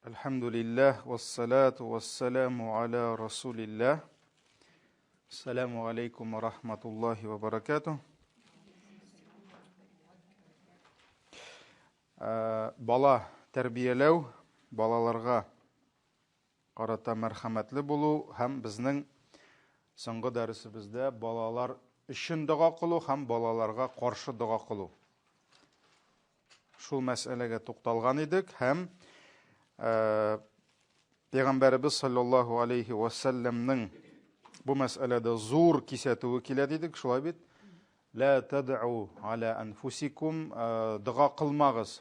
Elhamdülillah ve salatu ve selamu ala Resulillah. Selamu aleyküm ve rahmetullahi ve berekatuh. Bala тәрбияләү, балаларга карата мәрхәмәтле булу һәм безнең соңгы дәресебездә балалар өчен дуа кылу һәм балаларга каршы дуа кылу. Шул мәсьәләгә тукталган идек һәм Пәйгамбәрбез саллаллаһу алейхи ва сәлләмнең бу мәсьәләдә зур кисәтүе килә дидек, шулай бит? Ла тад'у аля анфусикум, дуа кылмагыз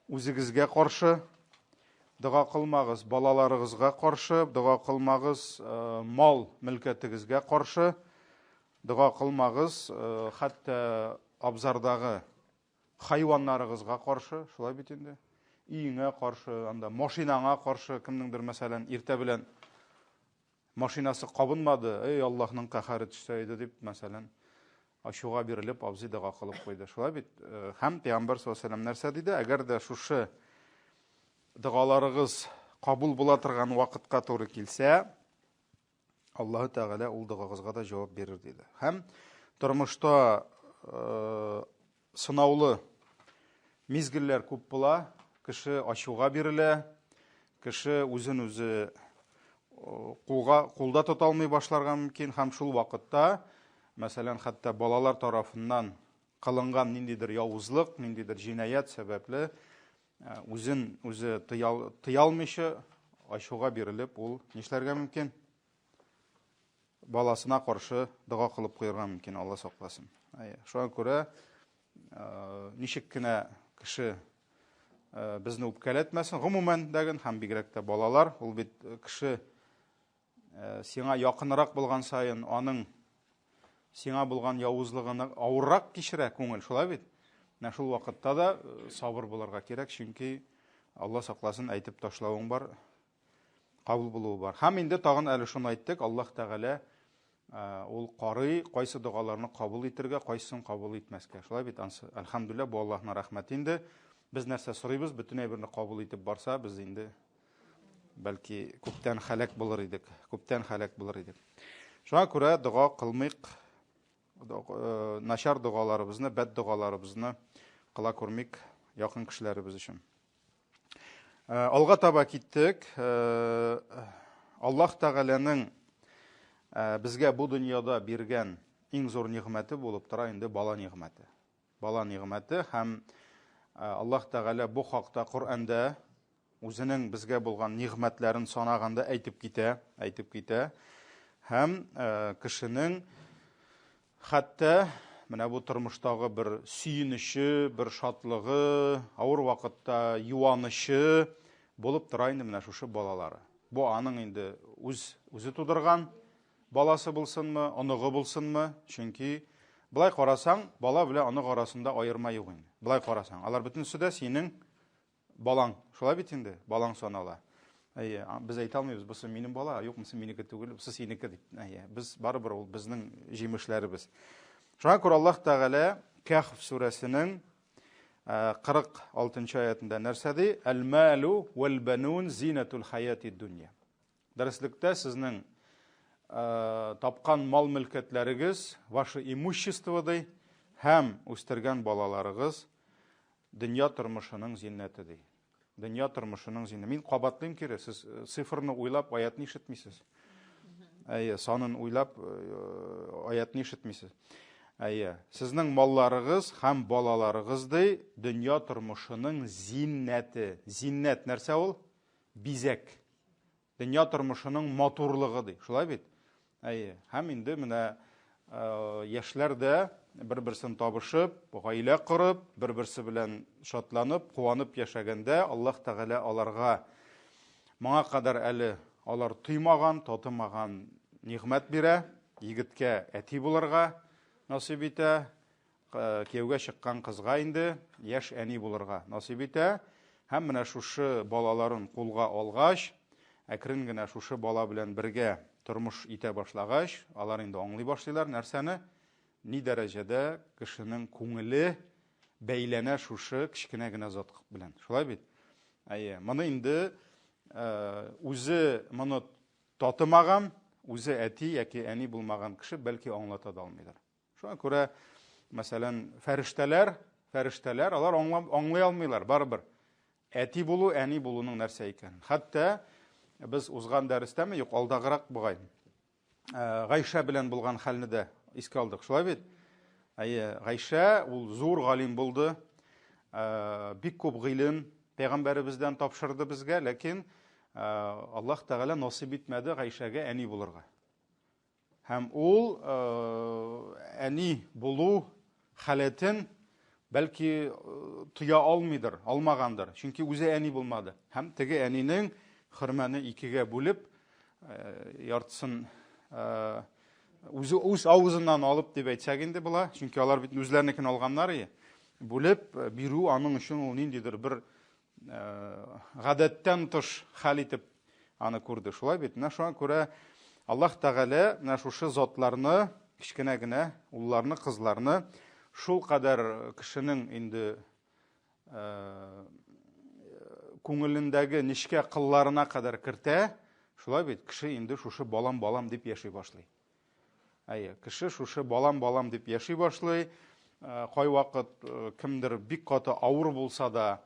үзегезгә каршы, дуа кылмагыз балаларыгызга каршы, дуа кылмагыз мал мөлкәтегезгә каршы, дуа кылмагыз хәтта абзардагы хайваннарыгызга каршы, шулай бит инде? Үйеңә каршы, анда машинаңа каршы, кемнеңдер мәсәлән иртә белән машинасы кабынмады, эй Аллаһның каһәре төшсә иде дип, мәсәлән, ачуга бирелеп абзый дуа кылып куйды. Шулай бит? Һәм Пәйгамбәр саллаллаһу алейһи ва сәлләм нәрсә диде? Әгәр дә шушы дуаларыгыз кабул була торган вакытка туры килсә, Аллаһ Тәгалә ул дуагызга да җавап бирер диде. Һәм тормышта сынаулы мизгелләр күп була. Кеше ачуга бирелә, кеше үзен-үзе кулда тота алмый башларга мөмкин һәм шул вакытта, мәсәлән, хәтта балалар тарафыннан кылынган ниндидер явызлык, ниндидер җинаят сәбәпле үзен-үзе тыя алмыйча ачуга бирелеп, ул нишләргә мөмкин? Баласына каршы дуа кылып куярга мөмкин, Алла сакласын. Шуңа күрә ничек кенә кеше безне үпкәләтмәсен, гомумән дәген һәм бигрәк тә балалар, ул бит кеше сиңа якынрак булган сайын аның сиңа булган явызлыгын авыррак кичерә күңел, шулай бит? Менә шул вакытта да сабыр булырга кирәк, чөнки Алла сакласын, әйтеп ташлавың бар, кабул булуы бар. Һәм инде тагын әле шуны әйттек, Аллаһ Тәгалә ул карый, кайсы дуаларны кабул итәргә, кайсын кабул итмәскә. Шулай бит? Әлхәмдүлилләh, бу Аллаһның рәхмәте инде. Без нәрсә сорыйбыз, бөтен әйберне кабул итеп барса, без инде бәлки күптән халак булыр идек, күптән халак булыр идек. Шуңа күрә дуа кылмыйк, начар дуаларыбызны, бәд дуаларыбызны кыла күрмик якын кешеләребез өчен. Алга таба киттек. Аллаһ Тәгаләнең безгә бу дөньяда биргән иң зур нигъмәте булып тора инде бала нигъмәте. Бала нигъмәте һәм Аллаһ Тәгалә бу хакта Коръәндә үзенең безгә булган нигъмәтләрен санаганда әйтеп китә. Һәм кешенең хәтта менә бу тормыштагы бер сөенече, бер шатлыгы, авыр вакытта юанышы булып тора инде менә шушы балалары. Бу аның инде үзе тудырган баласы булсынмы, оныгы булсынмы? Чөнки былай карасаң, бала белән онык арасында аерма юк инде. Былай карасаң, алар бөтенсе дә синең балаң. Шулай бит инде, балаң санала. Без әйтә алмыйбыз, бусы минем бала, юкмы минеке түгел, бусы синеке дип. Без барыбер ул безнең җимешләребез. Шуңа күрә Аллаһ Тәгалә Кәхф сүрәсенең 46-нчы аятында нәрсә ди? Әл-малу вәл-банун зинатул хаятид дөнья. Дәреслектә сезнең тапкан мал мөлкәтләрегез, ваше имущество ди, һәм үстергән балаларыгыз дөнья тормышының зиннәте ди. Дөнья тормышының зиннәте. Мин кабатлыйм кире, сез цифрны уйлап аятны ишетмисез. Санын уйлап аятны ишетмисез. Сезнең малларыгыз һәм балаларыгыз ди дөнья тормышының зиннәте. Зиннәт нәрсә ул? Бизәк. Дөнья тормышының матурлыгы ди. Шулай бит? Һәм инде менә яшьләр дә бер-берсен табышып, гаилә корып, бер-берсе белән шатланып, куанып яшәгәндә, Аллаһ Тәгалә аларга моңа кадәр әле алар тоймаган, татымаган нигъмәт бирә. Егеткә әти булырга насыйп итә, кияүгә чыккан кызга инде яшь әни булырга насыйп итә. Һәм менә шушы балаларын кулга алгач, әкрен генә шушы бала белән бергә тормыш итә башлагач, алар инде аңлый башлыйлар нәрсәне? Ни дәрәҗәдә кешенең күңеле бәйләнә шушы кичкенә генә зат белән. Шулай бит? Моны инде үзе моны татымаган, үзе әти яки әни булмаган кеше бәлки аңлата да алмыйлар. Шуңа күрә, мәсәлән, фәрештәләр алар аңлый алмыйлар барыбер. Әти булу, әни булуның нәрсә икән. Хәтта без узган дәрестәме, юк, алдагырак бугай. Гайша белән булган хәлне дә искә алдык. Шулай бит? Гайша ул зур галим булды. Бик күп гыйлем пәйгамбәребездән тапшырды безгә, ләкин Аллаһ Тәгалә насыйп итмәде Гайшәгә әни булырга. Һәм ул әни булу хәләтен бәлки туя алмыйдыр, алмагандыр. Чөнки үзе әни булмады. Һәм теге әнинең хөрмәне икегә бүлеп, яртысын үз авызыннан алып дип әйтсәк инде була. Чөнки алар бит үзләренекен алганнар иде. Бүлеп бирү аның өчен ул ниндидер бер гадәттән тыш хәл итеп аны күрде. Шулай бит. Шуңа күрә Аллаһ Тәгалә шушы затларны, кичкенә генә улларны, кызларны шул кадәр кешенең инде күңелендәге нишкә кылларына кадәр кертә. Шулай бит, кеше инде шушы балам дип яши башлый. Кеше шушы балам дип яши башлый. Кай вакыт кемдер бик каты авыр булса да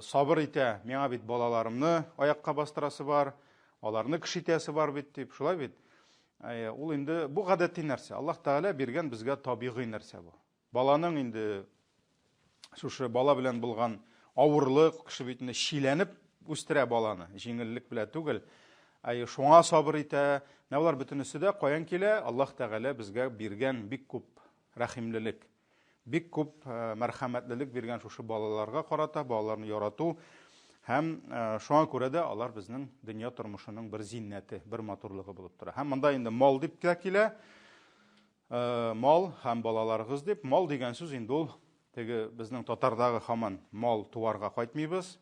сабыр итә, миңа бит балаларымны аякка бастырасы бар, аларны кешитәсе бар бит дип. Шулай бит. Ул инде бу гадәти нәрсә. Аллаһ Тәгалә биргән безгә табигый нәрсә бу. Баланың инде шушы бала белән булган авырлык, кеше битне шиләнеп үстерә баланы, җиңеллек белән түгел. Шуңа сабыр итә. Нәулар бөтенесе дә каян килә? Аллаһ Тәгалә безгә биргән бик күп рәхимлелек, бик күп мәрхәмәтлелек биргән шушы балаларга карата, балаларны ярату. Һәм шуңа күрә дә алар безнең дөнья тормышының бер зиннәте, бер матурлыгы булып тора. Һәм монда инде мал дип килә. Мал һәм балаларыгыз дип. Мал дигән сүз инде ул теге безнең татардагы һаман мал туарга кайтмыйбыз.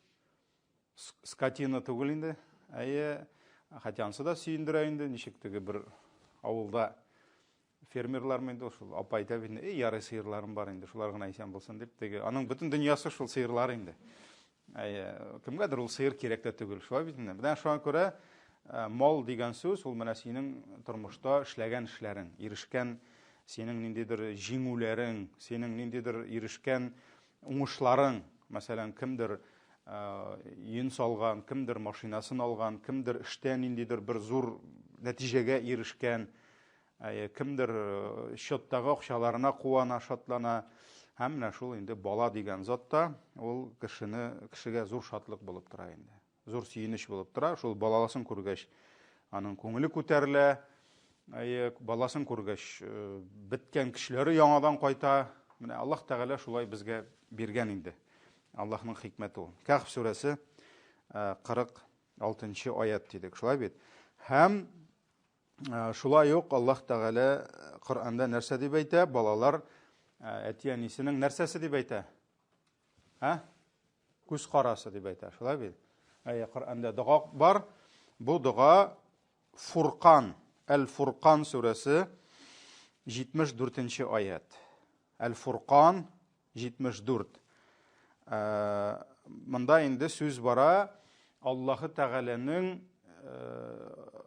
Скотина түгел инде. Хәтянсы да сөендерә инде. Ничек теге бер авылда фермерлар инде шул апа әйтә бит, ярый сыерларым бар инде, шулар гына исән булсын дип теге. Аның бөтен дөньясы шул сыерлар инде. Кемгәдер ул сыер кирәк тә түгел, шулай бит инде. Менә шуңа күрә мал дигән сүз ул менә синең тормышта эшләгән эшләрең, ирешкән синең ниндидер җиңүләрең, синең ниндидер ирешкән уңышларың. Мәсәлән, кемдер йөн салган, кемдер машинасын алган, кемдер эштән ниндидер бер зур нәтиҗәгә ирешкән, кемдер счеттагы акчаларына куана, шатлана. Һәм менә шул инде бала дигән затта ул кешегә зур шатлык булып тора инде. Зур сөенеч булып тора. Шул балаласын күргәч, аның күңеле күтәрелә. Баласын күргәч, беткән кешеләре яңадан кайта. Менә Аллаһ Тәгалә шулай безгә биргән инде. Аллаһның хикмәте ул. Кахф сүрәсе 46-нчы аят дидек. Шулай бит. Һәм шулай ук Аллаһ Тәгалә Коръәндә нәрсә дип әйтә? Балалар әти-әнисенең нәрсәсе дип әйтә? Күз карасы дип әйтә. Шулай бит. Коръәндә дуга бар. Бу дуга Фуркан, Әл-Фуркан сүрәсе 74-нче аят. Әл-Фуркан 74. Монда инде сүз бара Аллаһы Тәгаләнең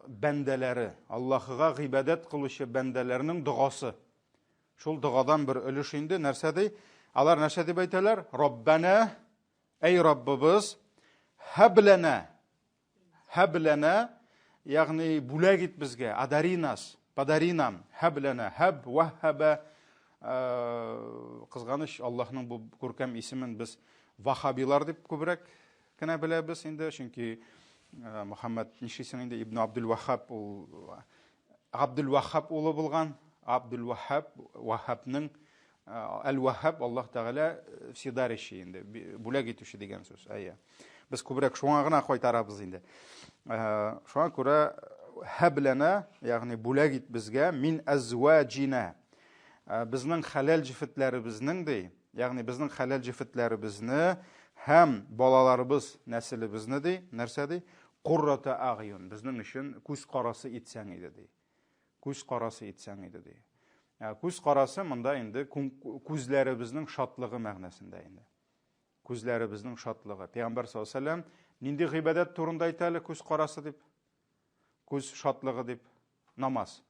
бәндәләре, Аллаһыга гыйбадәт кылучы бәндәләрнең дугасы. Шул дугадан бер өлеш инде нәрсә ди? Алар нәрсә дип әйтәләр? Раббана, эй Раббыбыз, хаблана, ягъни бүләк ит безгә, адаринас, падаринам, хаблана, хаб вахаба. Кызганыч, Аллаһның бу күркәм исемен без вахабилар дип күбрәк кенә беләбез инде, чөнки Мөхәммәд нишисен инде Ибн Абдул-Ваххаб ул Абдул-Ваххаб улы булган. Абдул-Ваххаб, Ваххабның Әл-Ваххаб Аллаһ Тәгалә сидариши инде, бүләк итүче дигән сүз. Без күбрәк шуңа гына кайтарабыз инде. Шуңа күрә хаблана, ягъни бүләк ит безгә мин азваҗина. Безнең хәләл җифетләребезнең ди, ягъни безнең хәләл җифетләребезне һәм балаларыбыз нәселебезне ди, нәрсә ди? Куррата агъюн. Безнең өчен күз карасы итсәң иде ди. Күз карасы итсәң иде ди. Күз карасы монда инде күзләребезнең шатлыгы мәгънәсендә инде. Күзләребезнең шатлыгы. Пәйгамбәр саллаллаһу алейһи ва саллям Нинди гыйбадат турында әйтә әле күз карасы дип? Күз шатлыгы дип. Намаз.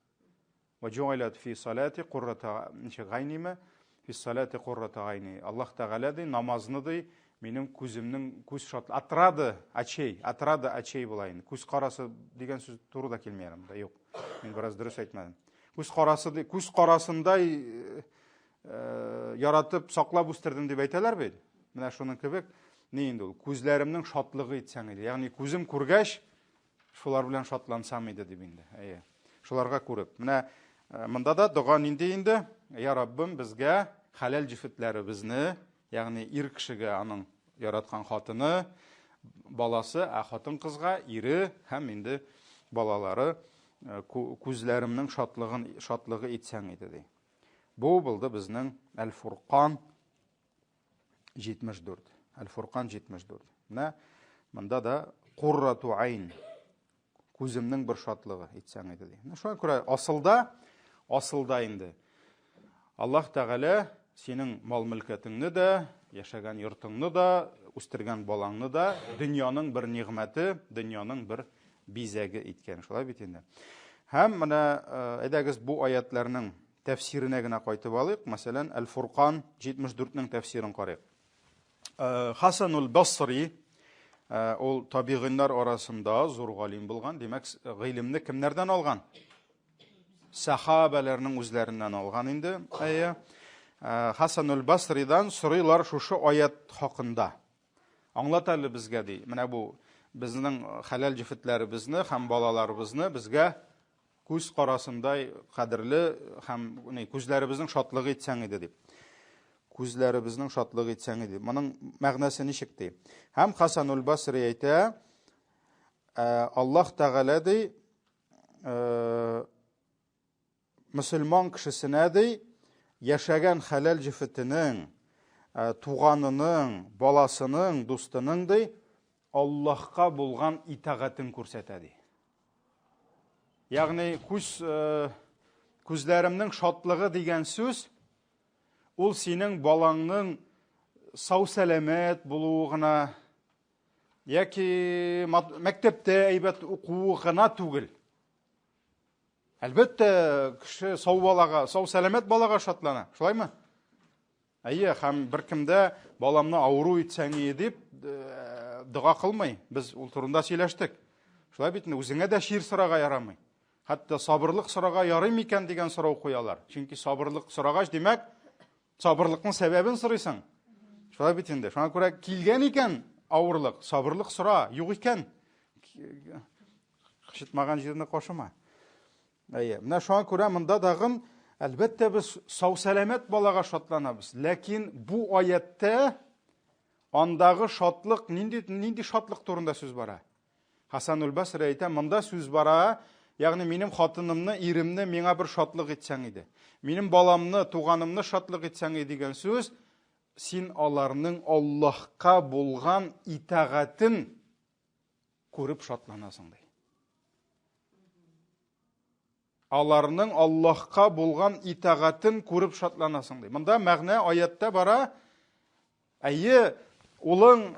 وجعلت في صلاتي قرة عيني في الصلاة قرة عيني. Аллах Тәгалә ди, намазны ди, минем күземнең күз шатлыгы атрады ачей булайын. Күз карасы дигән сүз турыда килмәгән монда, юк. Мин бераз дөрес әйтмәдем. Күз карасы ди, күз карасындай яратып саклап үстердем дип әйтәләр бит. Менә шуның кебек, ни инде ул? Күзләремнең шатлыгы итсәң иде. Ягъни күзем күргәч, шулар белән шатлансам иде дип инде. Шуларга күреп. Менә монда да дуга нинди инде? Я Раббым, безгә халал җифетләребезне, ягъни ир кешегә аның яраткан хатыны, баласы, хатын кызга, ире һәм инде балалары күзләремнең шатлыгы итсәң иде ди. Бу булды безнең Әл-Фуркан 74. Әл-Фуркан 74. Менә монда да Куррату айн, күземнең бер шатлыгы итсәң иде ди. Шуңа күрә асылда инде Аллах Тәгалә синең мал-мөлкәтеңне дә, яшәгән йортыңны да, үстергән балаңны да дөньяның бер нигъмәте, дөньяның бер бизәге иткән. Шулай бит инде. Һәм менә әйдәгез бу аятларның тәфсиренә генә кайтып алыйк. Мәсәлән, Әл-Фуркан 74-нең тәфсирен карыйк. Хасанул Басри ул табигыннар арасында зур галим булган. Димәк, гыйлемне кемнәрдән алган? Сахабаларның үзләреннән алган инде. Хасанул Басридан сорыйлар шушы аят хакында. Аңлат әле безгә ди. Менә бу безнең халал җифетләребезне һәм балаларыбызны безгә күз карасындай кадерле һәм күзләребезнең шатлыгы итсәң иде дип. Күзләребезнең шатлыгы итсәң иде. Моның мәгънәсе ничек ди? Һәм Хасанул Басри әйтә, Аллаһ Тәгалә ди, мөселман кешесенә ди, яшәгән халал җифетенең, туганының, баласының, дустының ди, Аллаһка булган итагатен күрсәтә ди. Ягъни күзләремнең шатлыгы дигән сүз ул синең балаңның сау сәламәт булуы гына яки мәктәптә әйбәт укуы гына түгел. Әлбәттә, кеше сау балага, сау сәламәт балага шатлана. Шулаймы? Һәм беркемдә баламны авыру итсәң дип дуга кылмый. Без ул турында сөйләштек. Шулай бит, үзеңә дә шир сорага ярамый. Хәтта сабырлык сорага ярый микән дигән сорау куялар. Чөнки сабырлык сорагач, димәк, сабырлыкның сәбәбен сорыйсың. Шулай бит инде. Шуңа күрә килгән икән авырлык, сабырлык сора, юк икән. Кышытмаган җирне кашыма. Менә шуңа күрә монда дагын әлбәттә без сау сәламәт балага шатланабыз. Ләкин бу аятта андагы шатлык нинди шатлык турында сүз бара? Хасанул Басри әйтә, монда сүз бара, ягъни минем хатынымны, иремне миңа бер шатлык итсәң иде. Минем баламны, туганымны шатлык итсәң иде дигән сүз, син аларның Аллаһка булган итагатен күреп шатланасың ди. Аларның Аллаһка булган итагатен күреп шатланасың ди. Монда мәгънә аятта бара, улың,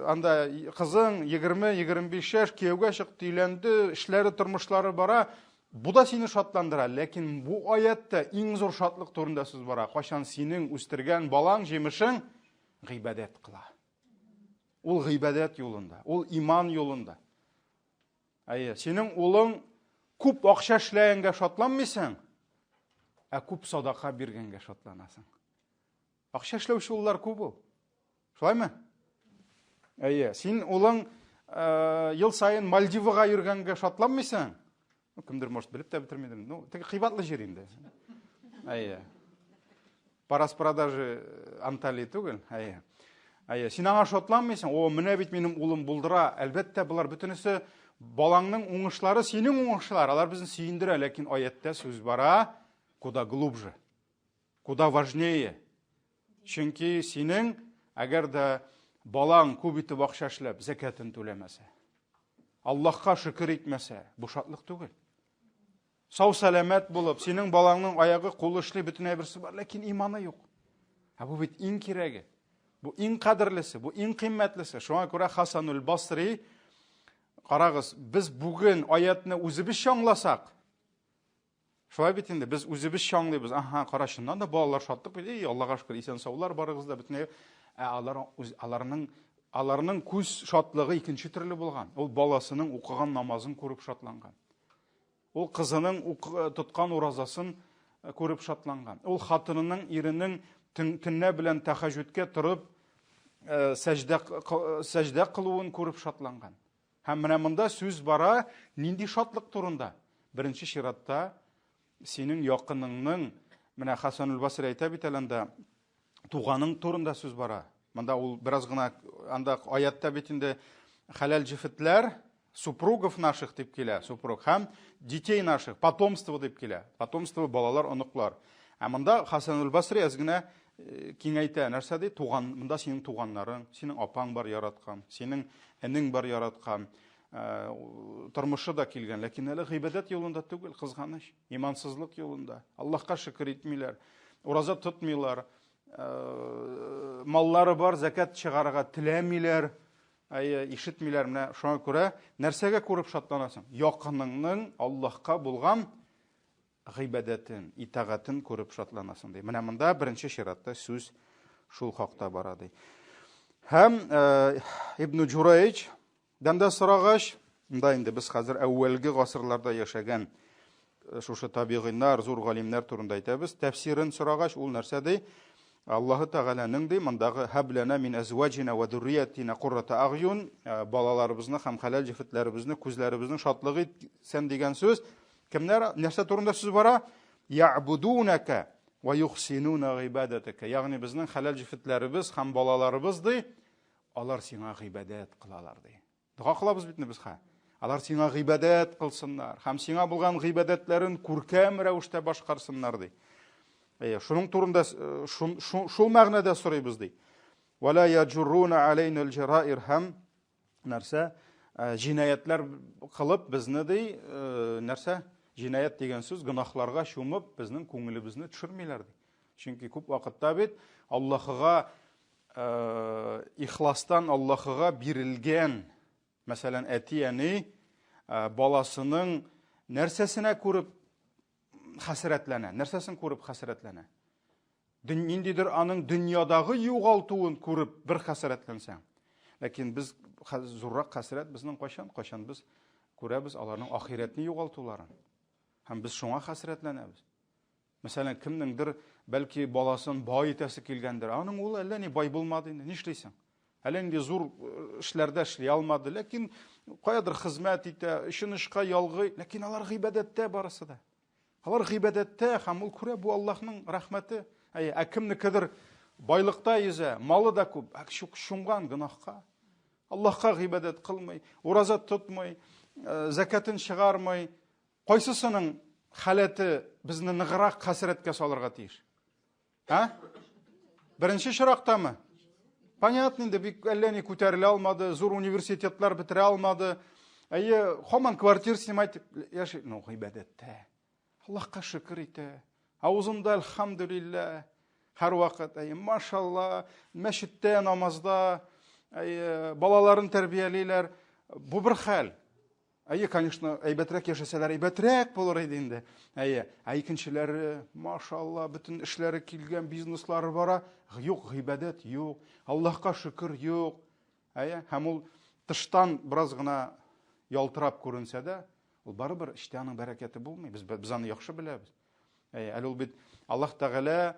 анда кызың 20-25 яшь, кияүгә чыкты, өйләнде, эшләре, тормышлары бара, бу да сине шатландыра. Ләкин бу аятта иң зур шатлык турында сүз бара. Кайчан синең үстергән балаң, җимешең гыйбадат кыла. Ул гыйбадат юлында, ул иман юлында. Синең улың күп акча эшләгәнгә шатланмыйсың, күп садака биргәнгә шатланасың. Акча эшләүче уллар күп ул. Шулаймы? Син улың ел сайын Мальдивага йөргәнгә шатланмыйсың. Кемдер может белеп тә бетермидер. Теге кыйбатлы җир инде. Парас-продажи Анталия түгел. Син аңа шатланмыйсың. Менә бит минем улым булдыра. Әлбәттә, булар бөтенесе балаңның уңышлары синең уңышлар. Алар безне сөендерә, ләкин аятта сүз бара куда глубже, куда важнее. Чөнки синең әгәр дә балаң күп итеп акча эшләп, закатын түләмәсә, Аллаһка шөкер итмәсә, бу шатлык түгел. Сау сәламәт булып, синең балаңның аягы, кулы эшли, бөтен әйберсе бар, ләкин иманы юк. Бу бит иң кирәге. Бу иң кадерлесе, бу иң кыйммәтлесе. Шуңа күрә Хасанул Басри, карагыз, без бүген аятны үзебез аңласак, шулай бит инде, без үзебез аңлыйбыз. Аха, карашыннан да балалар шатлык бит, Аллага шөкер, исән саулар барыгыз да битне. Аларның күз шатлыгы икенче төрле булган. Ул баласының укыган намазын күреп шатланган. Ул кызының тоткан уразасын күреп шатланган. Ул хатынының, иренең төнне белән тәһаҗүдкә торып сәҗдә кылуын күреп шатланган. Һәм менә монда сүз бара нинди шатлык турында? Беренче чиратта синең якыныңның, менә Хасанул Басри әйтә бит әлендә, туганың турында сүз бара. Монда ул бераз гына анда аятта бит инде халал җифетләр, супругов наших дип килә, супруг һәм детей наших, потомство дип килә. Потомство балалар, оныклар. Ә монда Хасанул Басри әзгенә киңәйтә, нәрсә ди? Туган, монда синең туганнарың, синең апаң бар яраткан, синең энең бар яраткан, тормышы да килгән, ләкин әле гыйбадәт юлында түгел, кызганыч, имансызлык юлында. Аллаһка шөкер итмиләр, ураза тотмыйлар, маллары бар, закат чыгарырга теләмиләр, ишетмиләр. Менә шуңа күрә нәрсәгә күреп шатланасың? Якыныңның Аллаһка булган гыйбадәтен, итагатын күреп шатланасың ди. Менә монда беренче чиратта сүз шул хакта бара ди. Һәм Ибн Җурайҗ дәндә сорагач, монда инде без хәзер әүвәлге гасырларда яшәгән шушы табигыйлар, зур галимнәр турында әйтәбез. Тәфсирен сорагач, ул нәрсә ди? Аллаһы Тәгаләнең ди, мондагы һәбләнә мин әзваҗина ва дурриятина куррата агъюн, балаларыбызны һәм хәлал җифетләребезне, күзләребезнең шатлыгы итсен дигән сүз. Кемнәр, нәрсә турында сүз бара? Яъбудунака ва юхсинуна гыйбадатака. Ягъни безнең хәлал җифетләребез һәм балаларыбыз ди, алар сиңа гыйбадат кылалар ди. Дуга кылабыз бит без ха. Алар сиңа гыйбадат кылсыннар, һәм сиңа булган гыйбадәтләрен күркәм рәвештә башкарсыннар ди. Шуның турында шул мәгънәдә сорыйбыз ди. Вала яҗруна алейна алҗараир, һәм нәрсә җинаятлар кылып безне ди, нәрсә җинаят дигән сүз гынахларга чумып безнең күңелебезне төшермиләр ди. Чөнки күп вакытта бит Аллаһыга ихластан Аллаһыга бирелгән, мәсәлән, әти-әни баласының нәрсәсенә күреп хәсрәтләнә, нәрсәсен күреп хәсрәтләнә. Ниндидер аның дөньядагы югалтуын күреп бер хәсрәтләнсәң. Ләкин без зуррак хәсрәт безнең кайчан без күрәбез аларның ахиратны югалтуларын. Һәм без шуңа хәсрәтләнәбез. Мәсәлән, кемнеңдер бәлки баласын бай итәсе килгәндер. Аның ул әллә ни бай булмады инде. Нишлисең? Әллә инде зур эшләрдә эшли алмады, ләкин каядыр хезмәт итә, эшен эшкә ялгый, ләкин алар гыйбадәттә барысы да. Алар гыйбадәттә, һәм ул күрә бу Аллаһның рәхмәте. Кемнекедер байлыкта йөзә, малы да күп, шуңган гынахка. Аллаһка гыйбадәт кылмый, ураза тотмый, закатын чыгармый, кайсысының халәте безне ныграк хәсрәткә салырга тиеш? Беренче чираттамы? Понятно инде, бик әллә ни күтәрелә алмады, зур университетлар бетерә алмады. Һаман квартир снимать яши, гыйбадәттә. Аллаһка шөкер итә. Авызында әлхәмдүлилләh. Һәр вакыт, машалла, мәчеттә, намазда, балаларын тәрбиялиләр. Бу бер хәл. Конечно, әйбәтрәк яшәсәләр, әйбәтрәк булыр иде инде. Икенчеләре, машалла, бөтен эшләре килгән, бизнеслары бара. Юк, гыйбадәт юк. Аллаһка шөкер юк. Һәм ул тыштан бераз гына ялтырап күренсә дә, ул барыбер эштә аның бәрәкәте булмый. Без аны яхшы беләбез. Әле ул бит Аллаһ Тәгалә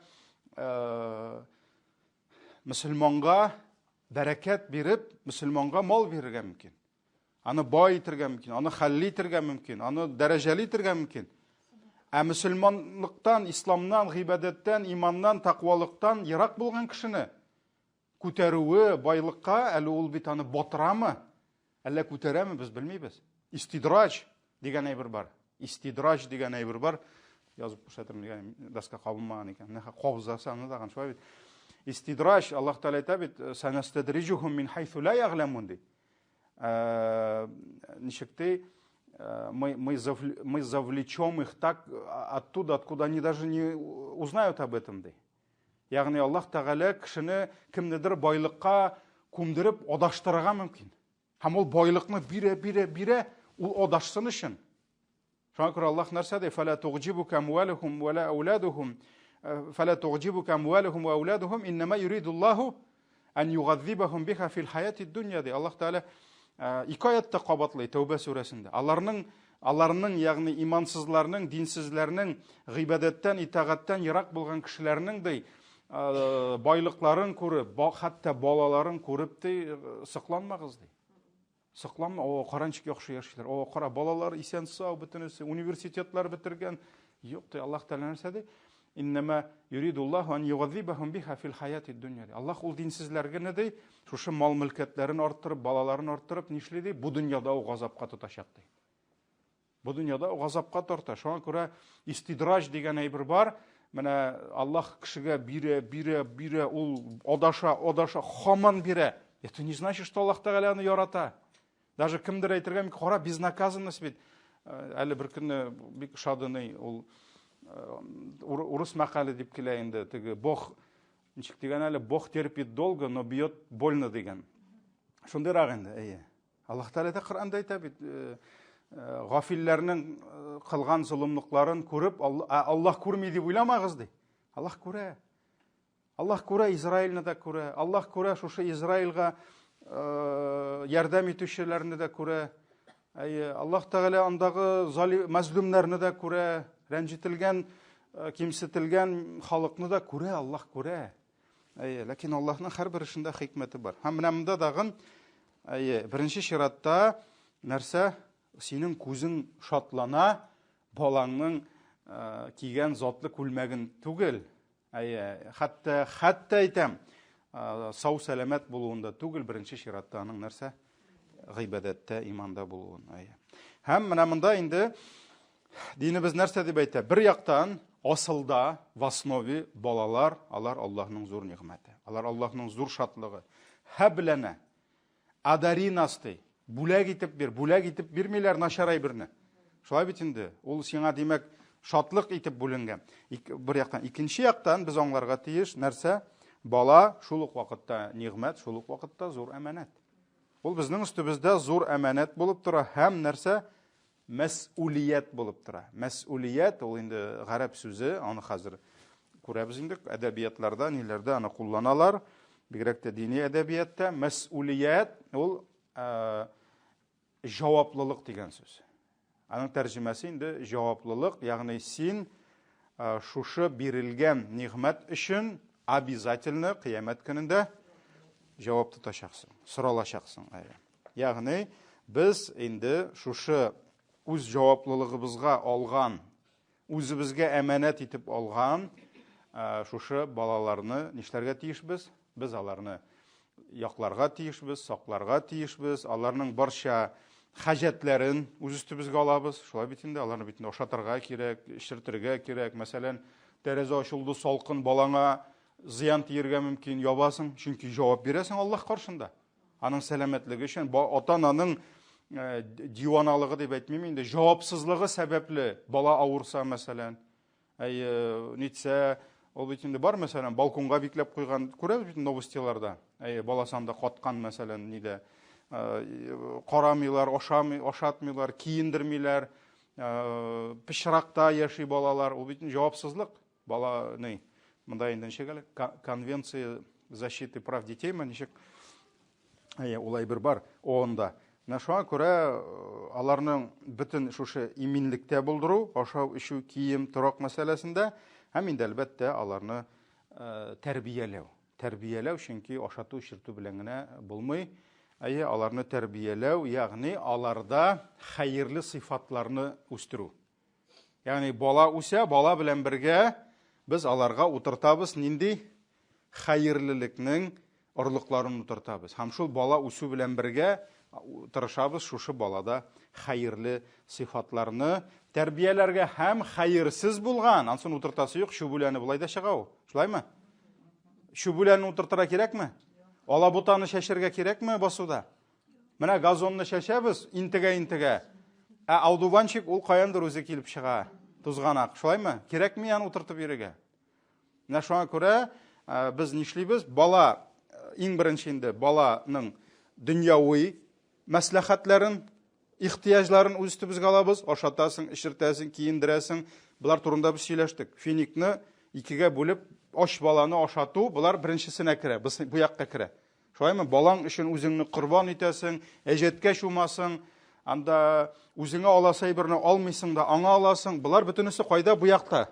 мөселманга бәрәкәт биреп, мөселманга мал бирергә мөмкин. Аны бай итергә мөмкин, аны хәлли итергә мөмкин, аны дәрәҗәле итергә мөмкин. Мөселманлыктан, исламнан, гыйбадәттән, иманнан, тақвалыктан ерак булган кешене күтәрүе байлыкка, әле ул бит аны батырамы? Әллә күтәрәме, без белмибез. Истидраҗ дигән әйбер бар. Истидраҗ дигән әйбер бар. Язып күрсәтәм дигән даска кабылмаган икән. Нәһә кабызасы аны даган шулай бит. Истидраҗ, Аллаһ Тәгалә әйтә бит, санастадрижухум мин хайсу ла яғламун ди. Ничекты мы завлечем их так оттуда, откуда они даже не узнают об этом. Ягъни Аллаһ Тәгалә кешене кемнедер байлыкка күмдереп адаштырырга мөмкин. Һәм ул байлыкны бирә, ул адашсын өчен. Шуңа күрә Аллаһ нәрсә ди? Фәлә тугҗибука амвалухум ва ла ауладухум фәлә тугҗибука амвалухум ва ауладухум иннама юридуллаһу ан югаззибахум биха фил хаяти дунья ди. Аллаһ Тәгалә ике аятта кабатлый Тәүбә сүрәсендә. Аларның ягъни имансызларның, динсезләрнең, гыйбадәттән, итагатьтән ерак булган кешеләрнең ди байлыкларын күреп, хәтта балаларын күреп ди сокланмагыз ди. Сокланма, каранчык яхшы яшиләр. Кара, балалар исән сау, бөтенесе университетлар бетергән. Юк ди, Аллаһ Тәгалә нәрсә ди? Иннама юридуллаһу ан югаззибахум биха фил хаяти дунья. Аллаһ ул динсезләргә не ди? Шушы мал мөлкәтләрен арттырып, балаларын арттырып, нишли ди? Бу дөньяда у газапка тотачак ди. Бу дөньяда у газапка тарта. Шуңа күрә истидраж дигән әйбер бар. Менә Аллаһ кешегә бирә, ул адаша, хаман бирә. Это не значит, что Аллаһ Тәгалә аны ярата. Даже кемдер әйтергә мөмкин, кара, безнаказанность бит. Әле бер көнне бик шадыный ул урыс мәкале дип килә инде. Теге Бог, ничек дигән әле, Бог терпит долго, но бьет больно дигән. Шундыйрак инде, әйе. Аллаһ Тәгалә дә Коръәндә әйтә бит, гафилләрнең кылган зулымлыкларын күреп, Аллаһ күрми дип уйламагыз ди. Аллаһ күрә. Аллаһ күрә, Израильне дә күрә. Аллаһ күрә шушы Израильгә ярдәм итүчеләрне дә күрә. Аллаһ Тәгалә андагы мазлумнарны да күрә, рәнҗетелгән, кимсетелгән халыкны да күрә, Аллаһ күрә. Ләкин Аллаһның һәрбер эшендә хикмәте бар. Һәм менә монда дагы беренче чиратта нәрсә? Синең күзең шатлана, балаңның кигән затлы күлмәген түгел. Хәтта әйтәм, сау сәламәт булуында түгел, беренче чиратта аның нәрсә? Гыйбадәттә, иманда булуын. Һәм менә монда инде динебез нәрсә дип әйтә? Бер яктан асылда, в основе балалар, алар Аллаһның зур ниғмәте. Алар Аллаһның зур шатлыгы. Һәбләнә, адаринасты, бүләк итеп бирмиләр начар әйберне. Шулай бит инде. Ул сиңа димәк шатлык итеп бүленгән. Бер яктан, икенче яктан без аңларга тиеш нәрсә? Бала шул ук вакытта ниғмәт, шул ук вакытта зур әманәт. Ул безнең өстебездә зур әманәт булып тора, һәм нәрсә? Мәс'улият булып тора. Мәс'улият ул инде гарәп сүзе, аны хәзер күрәбез инде, әдәбиятларда, ниләрдә аны кулланалар. Бигрәк тә дини әдәбиятта мәс'улият ул җаваплылык дигән сүз. Аның тәрҗемәсе инде җаваплылык, ягъни син шушы бирелгән ниғмәт өчен обязательно кыямәт көнендә җавап тотачаксың, соралачаксың. Ягъни без инде шушы үз җаваплылыгыбызга алган, үзебезгә әманәт итеп алган шушы балаларны нишләргә тиешбез? Без аларны якларга тиешбез, сакларга тиешбез, аларның барча хаҗәтләрен үз өстебезгә алабыз. Шулай бит инде, аларны бит ашатырга кирәк, эчертергә кирәк. Мәсәлән, тәрәзә ачылды, салкын, балаңа зыян тиергә мөмкин, ябасың, чөнки җавап бирәсең Аллаһ каршында. Аның сәламәтлеге өчен, ата-ананың диваналыгы дип әйтмим инде, җавапсызлыгы сәбәпле бала авырса, мәсәлән, нитсә, ул бит инде бар, мәсәлән, балконга бикләп куйган, күрәбез бит новостиларда. Баласында каткан, мәсәлән, ниде, карамыйлар, ашатмыйлар, киендермиләр, пычракта яши балалар, ул бит җавапсызлык. Баланы монда инде ничек конвенция защиты прав детей, ничек улай бер бар, онда. Шуңа күрә аларның бөтен шушы иминлектә булдыру, ашау, ишү, кием, торак мәсьәләсендә һәм инде әлбәттә аларны тәрбияләү. Тәрбияләү, чөнки ашату, ишертү белән генә булмый. Аларны тәрбияләү, ягъни аларда хәерле сыйфатларны үстерү. Ягъни бала үсә, бала белән бергә без аларга утыртабыз нинди хәерлелекнең орлыкларын утыртабыз. Һәм шул бала үсү белән бергә тырышабыз шушы балада хәерле сыйфатларны тәрбияләргә һәм хәерсез булган, ансын утыртасы юк, шүбүләне булай да чыга ул. Шулаймы? Шүбүләне утыртырга кирәкме? Алабутаны шәшергә кирәкме басуда? Менә газонны шәшәбез интегә. Аудубанчик ул каяндыр үзе килеп чыга, тузганак. Шулаймы? Кирәкме аны утыртып йөрергә? Менә шуңа күрә біз нишлейбіз? Бала, ең бірінші енді баланың дүнияуи мәслихатларын, ихтияжларын үз үстібізге алабыз. Ашатасың, ішіртәсің, киіндірәсің. Бұлар турында біз сөйлештік. Феникні икіге бөліп, аш баланы ашату, бұлар біріншісіне кіре, бұл яққа кіре. Шулаймы, балаң үшін өзіңні құрбан етесің, әжетке шумасың, анда өзіңе аласай біріне алмайсың да аңа аласың. Бұлар бүтінісі қайда? Бұл яқта.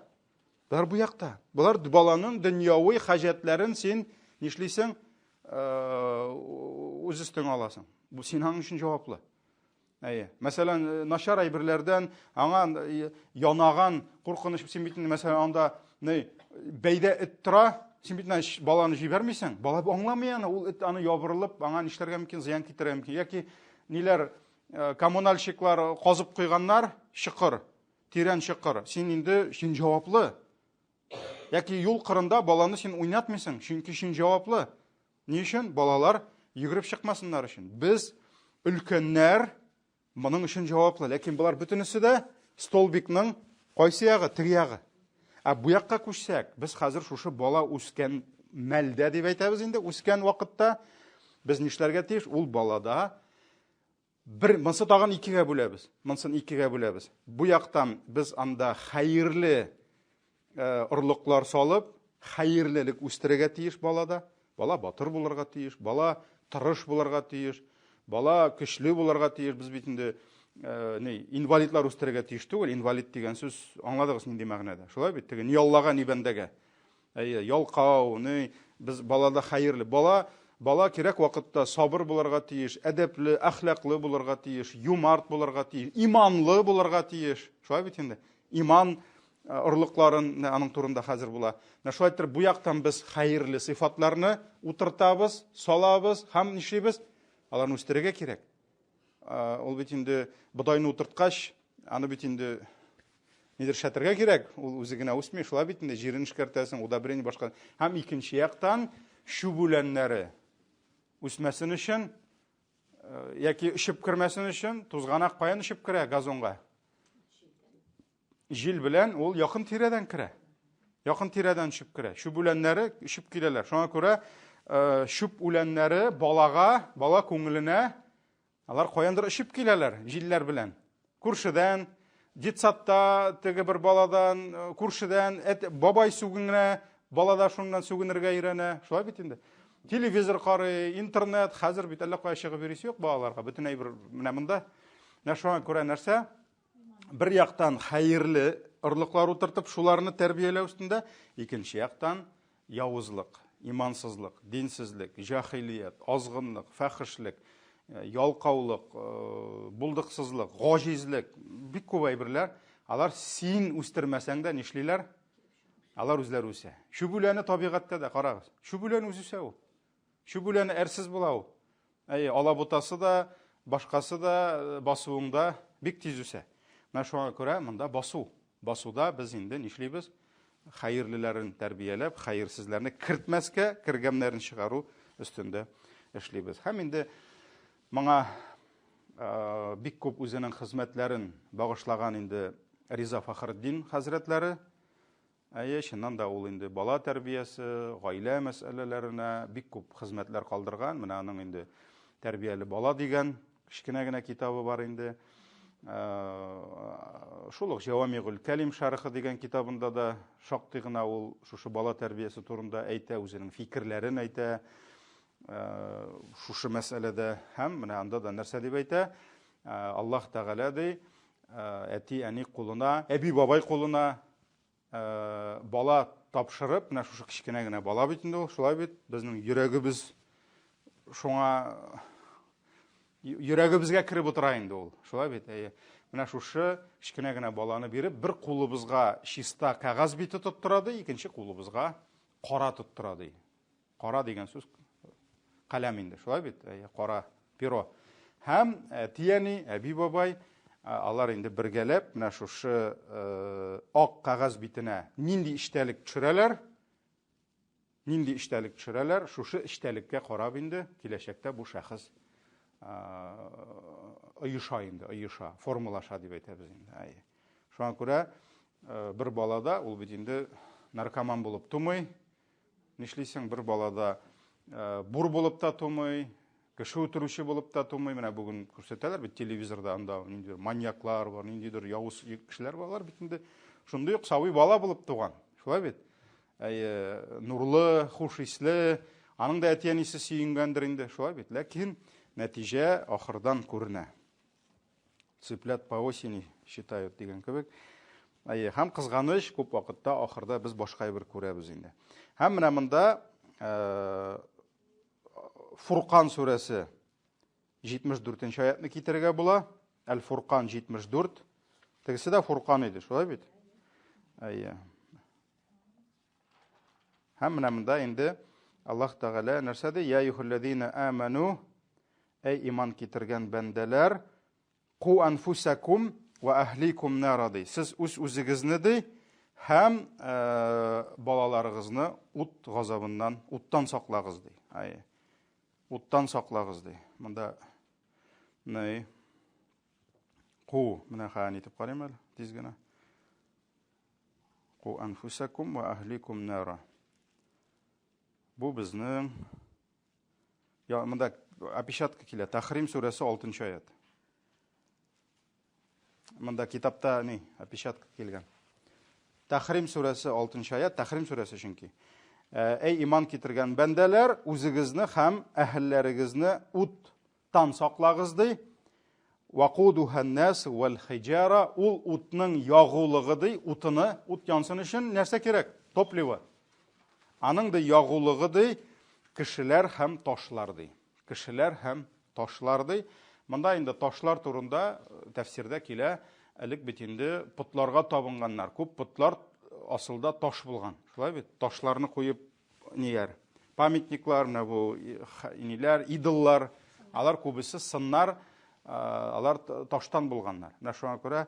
Бұлар бұл яқта. Бұлар баланың дүнияуи қажетлерін сен нешлейсің, өз үстіңе аласың. Бұл сенің үшін жауаплы. Мәселен, нашар әйбірлерден аңа янаған қорқыныш, сен бейтін, мәселен, анда бәйді іт тұра, сен бейтін баланы жибермейсің. Бала аңламай ол іт аны ябырылып, аңа нештерге мүмкін, зиян кетірге мүмкін. Яки нелер коммунальщиклар қозып қойғаннар, шықыр, тирен шықыр. Сен енді сен жауаплы. Яки юл қырында баланы сен ойнатмайсың, çünkü сен жауаплы. Не үшін? Балалар үйгіріп шықмасындар үшін. Біз үлкеннер мұның үшін жауаплы. Ләкин бұлар бүтінісі де столбикның қойсияғы, тірияғы. Бұяққа көшсек, біз қазір шушы бала өскен мәлді деп айтабыз енді, өскен уақытта біз нешлерге тиіш? Ол балада мұнсы тағын икіге бөлебіз. Мұнсын икіге бөлебіз. Бұяқтан біз анда хайырлы ұрлықлар салып, хайырлылық өстіреге тиіш балада. Бала батыр боларға тиіш, бала тұрыш боларға тиіш, бала күшлі боларға тиіш. Біз бетінде инвалидлар өстіреге тиіш түгіл. Инвалид деген сөз аңладығыз ненде мәғінеді. Шолай беттігі, не Аллаға, не бәндеге. Ялқау, біз балада хайырлы. Бала керек вақытта сабыр боларға тиіш, әдеплі, әхләқлы боларға тиіш, юмарт боларға тиіш, иманлы боларға тиіш. Шолай бетінде, иман ұрлықларын аның турында қазір бола. Шолай тұр, бұяқтан біз хайырлы сифатларыны ұтыртабыз, салабыз, хам нешейбіз, аларын өстереге керек. Ол бетінде бұдайны ұтыртқаш, аны бетінде недер шәтірге керек, ол өзігіне өсмей, шолай бетінде жерін шкертесің, ода бірені башқа. Хам екінші яқтан шүбуленлері өсмәсін үшін, яки үшіп кірмәсін үшін, тұзғанақ пайын үшіп кіре газонға. Жил білән ол яқын тиреден кіре. Яқын тиреден үшіп кіре. Шүп үләнлері үшіп келелер. Шоңа көре шүп үләнлері бала көңіліне, алар қояндыр үшіп келелер, жиллер білән. Күршіден, детсатта тегі бір баладан, күршіден, бабай сүгініне, балада шуңнан сүгінірге ирене. Шолай бетінде. Телевизор қары, интернет, қазір бет әлі қоя шығы бересі жоқ балаларға. Бүтін әйбір мұнда. Шоңа көре нәрсе, бір яқтан хайырлы ұрлықлар ұтыртып, шуларыны тәрбиелі үстінде, екінші яқтан яуызлық, имансызлық, динсізлік, жахилиет, азғынлық, фәхішлік, ялқаулық, бұлдықсызлық, ғожизлік, бик көп әйбірлер, алар сен өстірмәсәң де нешлейлер? Алар үзлер өсе. Шүбүләні табиғатта да қарағыз. Шүбүләні үзісе ол. Шүбүләні әрсіз болау. Алабутасы да, башқасы да, басуыңда бик тез өсе. Мен шоңа көре, мұнда басу. Басуда біз енді нешлейбіз? Хайырлыларын тәрбиелеп, хайырсызларыны кіртмәске, кіргемлерін шығару үстінде ішлейбіз. Хәм енді маңа бик көп өзінің қызметлерін бағышлаған енді Риза Фахриддин хазіретлері, шыннан да ол енді бала тәрбиесі, ғайлә мәсәлелеріне бик көп қызметлер қалдырған. Мына аның енді тәрбиелі бала деген кішкенегіне китабы бар енді. Шулық Жауамиғул Кәлим шарықы деген китабында да шақтығына ол шушы бала тәрбиесі турында әйті, өзінің фикірлерін әйті, шушы мәсәледе һәм мына анда да нәрсә дип әйтә. Аллаһ Тәгалә ди, әти әни кулына, әби бабай кулына бала тапшырып, мына шушы кичкенә генә бала бит инде ул, шулай бит, безнең йөрәгебез шуңа йөрәгебезгә киреп утыра инде ул. Шулай бит. Менә шушы кичкенә генә баланы биреп, бер кулыбызга чиста кагаз бите тоттырады, икенче кулыбызга кара тоттырады. Кара дигән сүз каләм инде, шулай бит. Кара перо. Һәм тияни, әби бабай алар инде бергәләп, менә шушы ак кагаз битенә нинди иштәлек төшерәләр? Нинди иштәлек төшерәләр? Шушы иштәлеккә карап инде киләчәктә бу шәхес ыйыша инде, ыйыша, формулаша дип әйтәбез инде. Шуңа күрә бер балада ул бит инде наркоман булып тумый, Нишлисең, бер балада бур булып та тумый, кеше үтерүче булып та тумый. Менә бүген күрсәтәләр бит телевизорда, анда ниндидер маньяклар бар, ниндидер явыз кешеләр бар бит инде. Шундый ук савый бала булып туган. Шулай бит. Нурлы, хуш исле, аның да әти-әнисе сөенгәндер инде, шулай бит. Ләкин нәтиҗә ахырдан күренә. Цыплят по осени считают дигән кебек. Һәм кызганыч, күп вакытта ахырда без башка бер күрәбез инде. Һәм менә монда Фуркан сүрәсе 74-нче аятны китерергә була. Әл-Фуркан 74. Тегесе дә Фуркан иде, шулай бит? Һәм менә монда инде Аллаһ Тәгалә нәрсә ди? Я юхаллазина аману, әй иман китергән бәндәләр, ку анфусакум ва ахликум нарады. Сез үзегезне ди һәм балаларыгызны ут газабыннан, уттан саклагыз ди. Уттан саклагыз ди. Монда не ку менә хан итеп карыйм әле, тиз генә. Ку анфусакум ва ахликум нара. Бу безнең монда опечатка килә. Тахрим сүрәсе 6-нчы аят. Монда китапта опечатка килгән. Тахрим сүрәсе 6-нчы аят, Тахрим сүрәсе чөнки. Әй иман китергән бәндәләр, үзегезне һәм әһелләрегезне уттан саклагыз ди. Вaqūduha an-nās wal-hijāra, ул утның ягулыгы ди, утыны, ут янсын өчен нәрсә кирәк? Топливо. Аның да ягулыгы ди, кешеләр һәм ташлар ди. Кешеләр һәм ташлар ди. Монда инде ташлар турында тәфсирдә килә, элек бит инде путларга табынганнар. Күп путлар асылда таш булган. Шулай бит, ташларны куеп ниләр? Памятниклар, менә бу ниләр, идоллар, алар күбесе сыннар, алар таштан булганнар. Менә шуңа күрә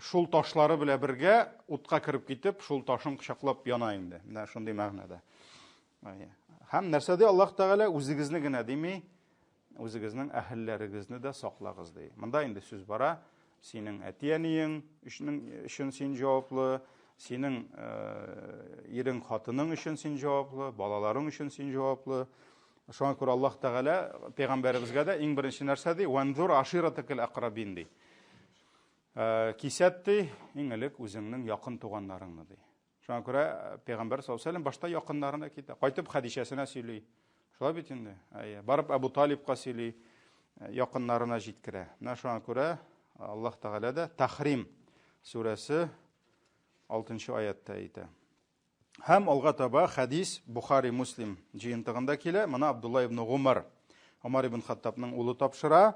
шул ташлары белән бергә утка кирип китеп, шул ташын кычаклап яна инде. Менә шундый мәгънәдә. Һәм нәрсә ди Аллаһ Тәгалә, үзегезне генә дими, үзегезнең әһелләрегезне дә саклагыз ди. Монда инде сүз бара, синең әти-әниең өчен син җаваплы, синең ирең хатының өчен син җаваплы, балаларың өчен син җаваплы. Шуңа күрә Аллаһ Тәгалә пәйгамбәребезгә дә иң беренче нәрсә ди, ванзур аширатакал акрабин ди. Кисәт ди, иң элек үзеңнең якын туганнарыңны ди. Шуңа күрә пәйгамбәр саллаллаһу алейһи ва саллям башта якыннарына китә. Кайтып Хәдичәсенә сөйли. Шулай бит инде. Барып Абу Талибка сөйли, якыннарына җиткерә. Менә шуңа күрә Аллаһ Тәгалә дә Тахрим сүрәсе 6-нчы аятта әйтә. Һәм алга таба хадис Бухари, Муслим җыентыгында килә. Моны Абдулла ибн Умар ибн Хаттабның улы тапшыра.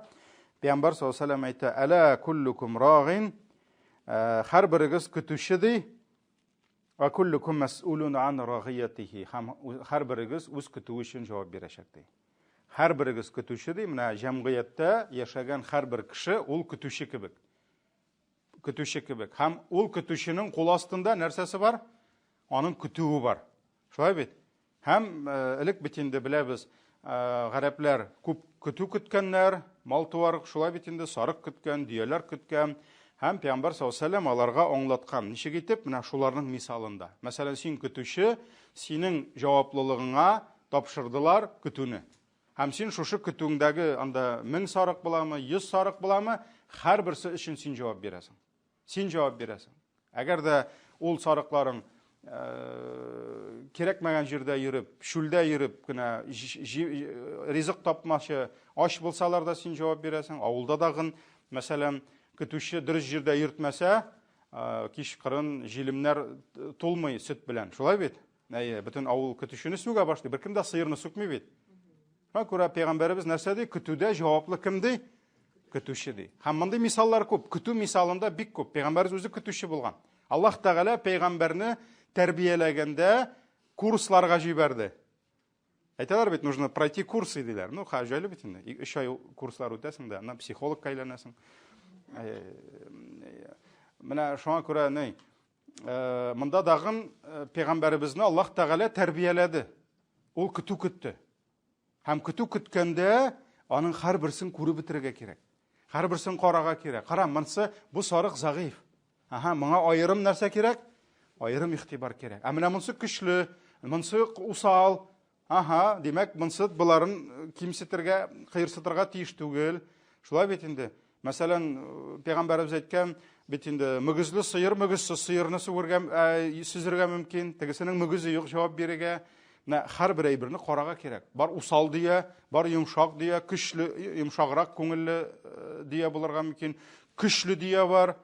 Пәйгамбәр саллаллаһу алейһи ва саллям әйтә: "Ала куллукум рагин", һәр берегез көтүче ди. "Ва куллукум мас'улун ан рагиятихи", һәр берегез үз көтүе өчен җавап бирәчәк ди. Һәр берегез көтүче ди. Менә җәмгыятьтә яшәгән һәр бер кеше ул көтүче кебек. Көтүче кебек. Һәм ул көтүченең кул астында нәрсәсе бар? Аның көтүе бар. Шулай бит. Һәм элек бит инде беләбез, гарәпләр күп көтү көткәннәр, мал-туар, шулай бит инде сарык көткән, дөяләр көткән. Һәм Пәйгамбәр саллаллаһу алейһи ва саллям аларга аңлаткан. Ничек итеп? Менә шуларның мисалында. Мәсәлән, син көтүче, синең җаваплылыгыңа тапшырдылар көтүне. Һәм син шушы көтүңдәге анда 1000 сарык буламы, 100 сарык буламы, һәр берсе өчен син җавап бирәсең. Син җавап бирәсең. Әгәр дә ул сарыкларың кирәкмәгән җирдә йөреп, шүлдә йөреп кенә ризык тапмакчы ач булсалар да син җавап бирәсең. Авылда дагын, мәсәлән, көтүче дөрес җирдә йөртмәсә, кич кырын җилемнәр тулмый сөт белән. Шулай бит? Бөтен авыл көтүчене сүгә башлый. Беркем дә сыерны сүкми бит. Шуңа күрә Пәйгамбәребез нәрсә ди? Көтүдә җаваплы кем ди? Көтүче ди. Һәм мондай мисаллар күп. Көтү мисалында бик күп. Пәйгамбәребез үзе көтүче булган. Аллаһ Тәгалә пәйгамбәрне тәрбияләгәндә курсларга җибәрде. Әйтәләр бит, нужно пройти курсы диләр. Ну, хаҗәле бит инде. 3 ай курслар үтәсең дә, аны психологка әйләнәсең. Менә шуңа күрә монда дагын пәйгамбәребезне Аллаһ Тәгалә тәрбияләде. Ул көтү көтте. Һәм көтү көткәндә аның һәр берсен күреп бетерергә кирәк. Һәр берсен карарга кирәк. Кара, монсы бу сарык загыйф. Моңа аерым нәрсә кирәк? Аерым ихтибар кирәк. Менә монсы көчле, Мансык усал. Аха, демәк, мансыт буларын кимсетергә, кыерсытырга тиеш түгел. Шулай бит инде. Мәсәлән, Пәйгамбәрбез әйткән, бит инде мөгезле сыер, мөгезсез сыерны сүзергә мөмкин. Тегесенең мөгезе юк җавап бирергә. Һәрбер әйберне карага кирәк. Бар усал дия, бар йомшак дия, көчле, йомшаграк күңелле дия булырга мөмкин. Көчле дия бар.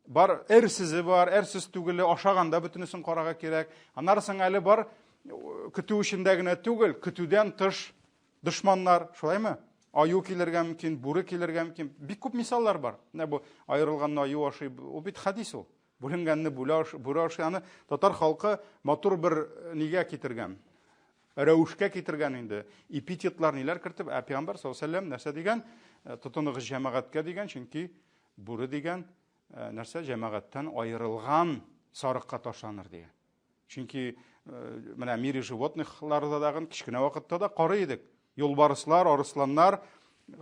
Бар әрсезе бар, әрсез түгеле, ашаганда бөтенесен карага кирәк. Аннарсын әле бар көтү эчендә генә түгел, көтүдән тыш дошманнар, шулаймы? Аю килергә мөмкин, бүре килергә мөмкин. Бик күп мисаллар бар. Бу айрылган аю ашый, ул бит хадис ул. Бүленгәнне бүре ашый, аны татар халкы матур бер нигә китергән. Рәвешкә китергән инде. Эпитетлар ниләр кертеп, Пәйгамбәр саллаллаһу алейһи ва сәлләм нәрсә дигән? Тотыныгыз җәмәгатькә дигән, чөнки бүре дигән нәрсә җәмәгатьтән айрылган сарыкка ташланыр дигән. Чөнки менә мире животныхларда дагы кичкенә вакытта да карый идек. Юлбарыслар, арысланнар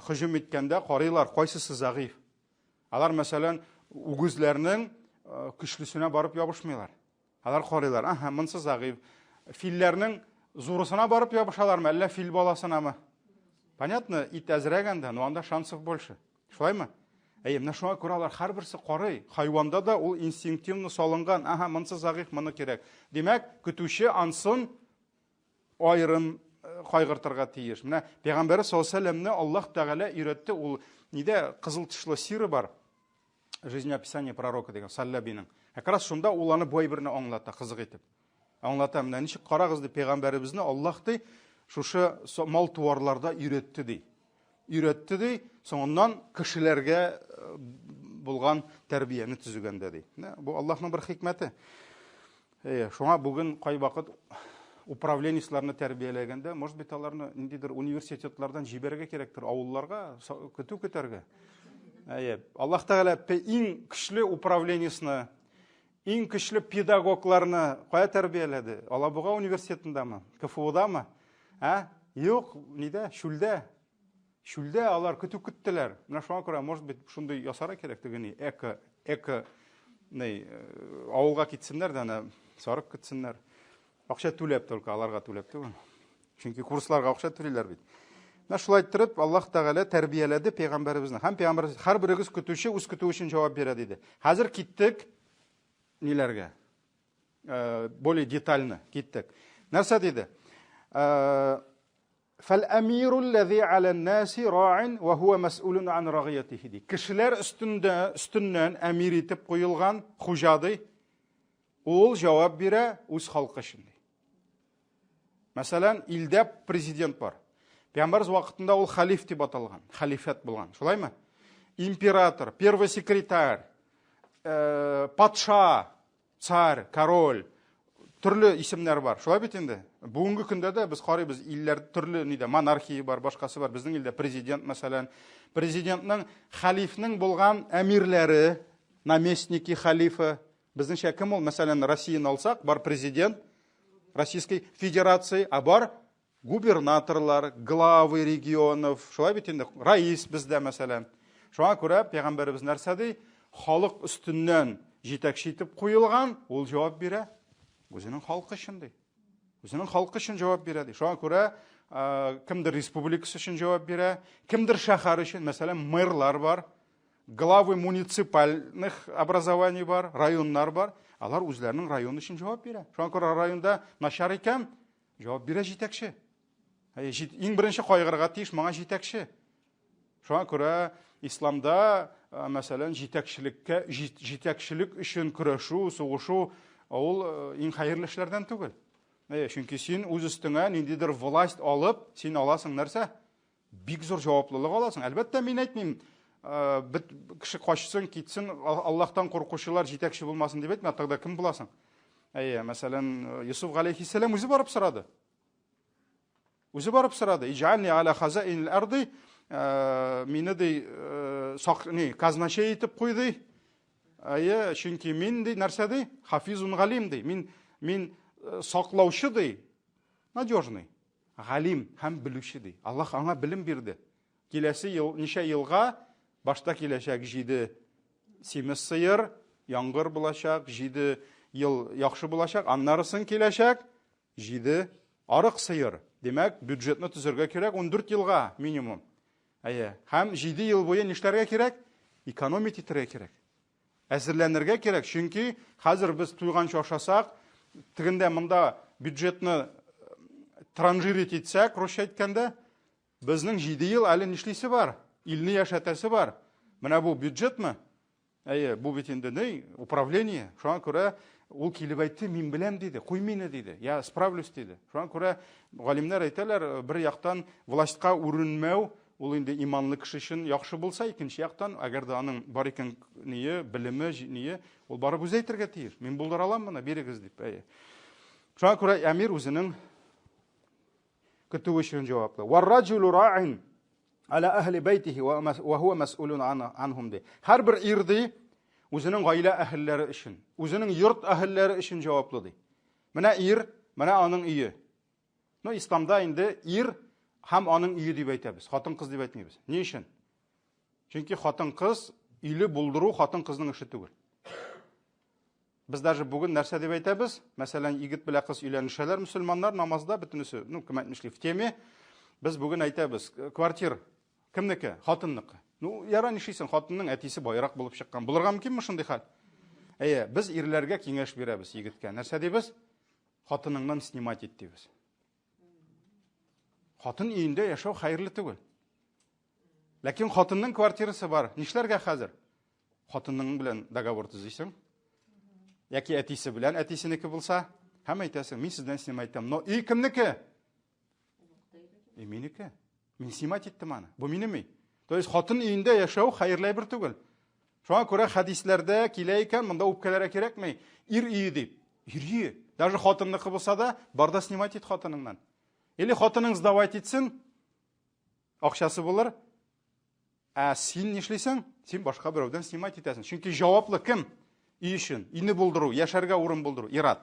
һөҗүм иткәндә карыйлар, кайсысы загыйф. Алар мәсәлән үгезләрнең көчлесенә барып ябышмыйлар. Алар карыйлар, аха, монсы загыйф. Филләрнең зурысына барып ябышалармы, әллә фил баласынамы? Понятно, ит әзрәгәндә, но анда шансов больше. Шулаймы? Менә шуңа күрә алар һәрберсе карый. Хайванда да ул инстинктивно салынган. Аха, монсы загыйф, моны кирәк. Димәк, көтүче ансын айрым кайгыртырга тиеш. Менә Пәйгамбәр саллаллаһу алейһи ва сәлләмне Аллаһ Тәгалә өйрәтте. Ул нидә кызыл тышлы сиры бар. Жизнеописание пророка дигән Саллабиның. Якраз шунда ул аны бу әйберне аңлата, кызык итеп. Аңлата, менә ничек карагыз ди Пәйгамбәребезне Аллаһ ди шушы мал туарларда өйрәтте ди. Өйрәтте ди, соңыннан кешеләргә булган тәрбияне төзегәндә ди. Бу Аллаһның бер хикмәте. Шуңа бүген кай вакыт управленецларны тәрбияләгәндә, может быть, аларны ниндидер университетлардан җибәрергә кирәктер, авылларга көтү көтәргә. Аллаһ Тәгалә иң көчле управленецны, иң көчле педагогларны кая тәрбияләде? Алабуга университетындамы? КФУдамы? Юк, нидә? Шүлдә. Шүлдә алар көтү көттеләр. Менә шуңа күрә, может быть, шундый ясара кирәк тегени авылга китсеннәр дә, сарык көтсеннәр. Акча түләп только, аларга түләп түгел. Чөнки курсларга акча түлиләр бит. Менә шулай итеп Аллаһ Тәгалә тәрбияләде Пәйгамбәребезне. Һәм Пәйгамбәр һәрберегез көтүче үз көтү өчен җавап бирә диде. Хәзер киттек ниләргә? Более детально киттек. Нәрсә диде? فالأمير الذي على الناس راع وهو مسؤول عن رعيته ди. Кешеләр өстеннән әмир итеп куелган хуҗа ул җавап бирә үз халкы өчен. Мәсәлән, илдә президент бар. Пәйгамбәр вакытында ул халиф дип аталган, халифат булган. Шулаймы? Император, первый секретарь, патша, царь, король, төрле исемнәр бар. Шулай бит инде. Бүгенге көндә дә без карыйбыз, илләр төрле нидә монархия бар, башкасы бар. Безнең илдә президент, мәсәлән, президентның, халифның булган әмирләре, наместники халифы. Безнеңчә кем ул? Мәсәлән, Россияны алсак, бар президент Российской Федерации, а бар губернаторлар, главы регионов. Шулай бит инде. Раис бездә, мәсәлән. Шуңа күрә Пәйгамбәребез нәрсә ди? Халык өстеннән җитәкче итеп куелган, ул җавап бирә. Үзенең халкы өчен ди. Үзенең халкы өчен җавап бирә ди. Шуңа күрә кемдер республикасы өчен җавап бирә, кемдер шәһәр өчен, мәсәлән, мэрлар бар, главы муниципальных образований бар, районнар бар. Алар үзләренең районы өчен җавап бирә. Шуңа күрә районда начар икән, җавап бирә җитәкче. Иң беренче кайгырга тиеш моңа җитәкче. Шуңа күрә исламда, мәсәлән, җитәкчелек өчен көрәшү, сугышу ул иң хәерле эшләрдән түгел. Чөнки син үз өстеңә ниндидер власть алып, син аласың нәрсә? Бик зур җаваплылык аласың. Әлбәттә, мин әйтмим, бит кеше качсын, китсен, Аллаһтан куркучылар җитәкче булмасын дип әйтмә, тагда кем буласың? Мәсәлән, Юсуф алейхиссалам үзе барып сорады. Үзе барып сорады. Иҗальни аля хазаинил арди, мине ди казначей итеп куйды. Чөнки мин ди нәрсә ди? Хафизун галим ди. Мин саклаучы ди. Надежный. Галим һәм белүче ди. Аллаһ аңа белем бирде. Киләсе ел, ничә елга башта киләчәк 7 симез сыер, яңгыр булачак, 7 ел яхшы булачак, аннарысын киләчәк 7 арык сыер. Демәк, бюджетны төзергә кирәк 14 елга минимум. Һәм 7 ел буе нишләргә кирәк? Экономить итәргә кирәк. Әзерләнергә кирәк, чөнки хәзер без туйганча ашасак, тегендә монда бюджетны транжирить итсәк, русча әйткәндә, безнең 7 ел әле нишлисе бар, илне яшәтәсе бар. Менә бу бюджетмы? Бу бит инде управление. Шуңа күрә ул килеп әйтте, мин беләм диде, куй мине диде. Я справлюсь диде. Шуңа күрә галимнәр әйтәләр, бер яктан властька үренмәү, ул инде иманлы кеше өчен яхшы булса, икенче яктан, әгәр дә аның бар икән ние, белеме, ние, ул барып үзе әйтергә тиеш. Мин булдыра алам моны, бирегез дип. Шуңа күрә әмир үзенең көтүе өчен җаваплы. Вар-раҗулу ра'ин ala ahli beytihi ve huve mes'ulun anhum de. Her bir irdi özünün gaile ehilleri için, özünün yurt ehilleri için cevaplı de. Mene ir, mene anın iyi. No İslam'da indi ir hem anın iyi diye aytабыз. Хатын kız diye aytmıйбыз. Ne için? Çünkü хатын kız ili bulduru хатын kızның işi түгел. Biz даже bugün нәрсә дип aytабыз? Мәсәлән, егет белән кыз өйләнешәләр мөселманнар намазда бөтенесе, кем әйтмешли в теме. Biz bugün aytабыз, квартира кемнеке? Хатынныкы. Яра нишисен, хатынның әтисе байрак булып чыккан. Булырга мөмкинме шундый хәл? Без ирләргә киңәш бирәбез егеткә. Нәрсә дибез? Хатыныңнан снимать ит дибез. Хатын өендә яшәү хәерле түгел. Ләкин хатынның квартирасы бар. Нишләргә хәзер? Хатынның белән договор төзисең. Яки әтисе белән, әтисенеке булса, һәм әйтәсең, мин сездән снимать итәм. Но өй кемнеке? Минеке. Мин снимать иттем аны. Бу минеме? То есть хатын өендә яшәү хәерле бер түгел. Шуңа күрә хәдисләрдә килә икән, монда үпкәләргә кирәкми. Ир өе дип. Ир. Даже хатынныкы булса да, барда снимать ит хатыныңнан. Или хатының сдавать итсен, акчасы булыр. Син нишлисең? Син башка берәүдән снимать итәсең. Чөнки җаваплы кем? Үй өчен, инне булдыру, яшәргә урын булдыру, ират.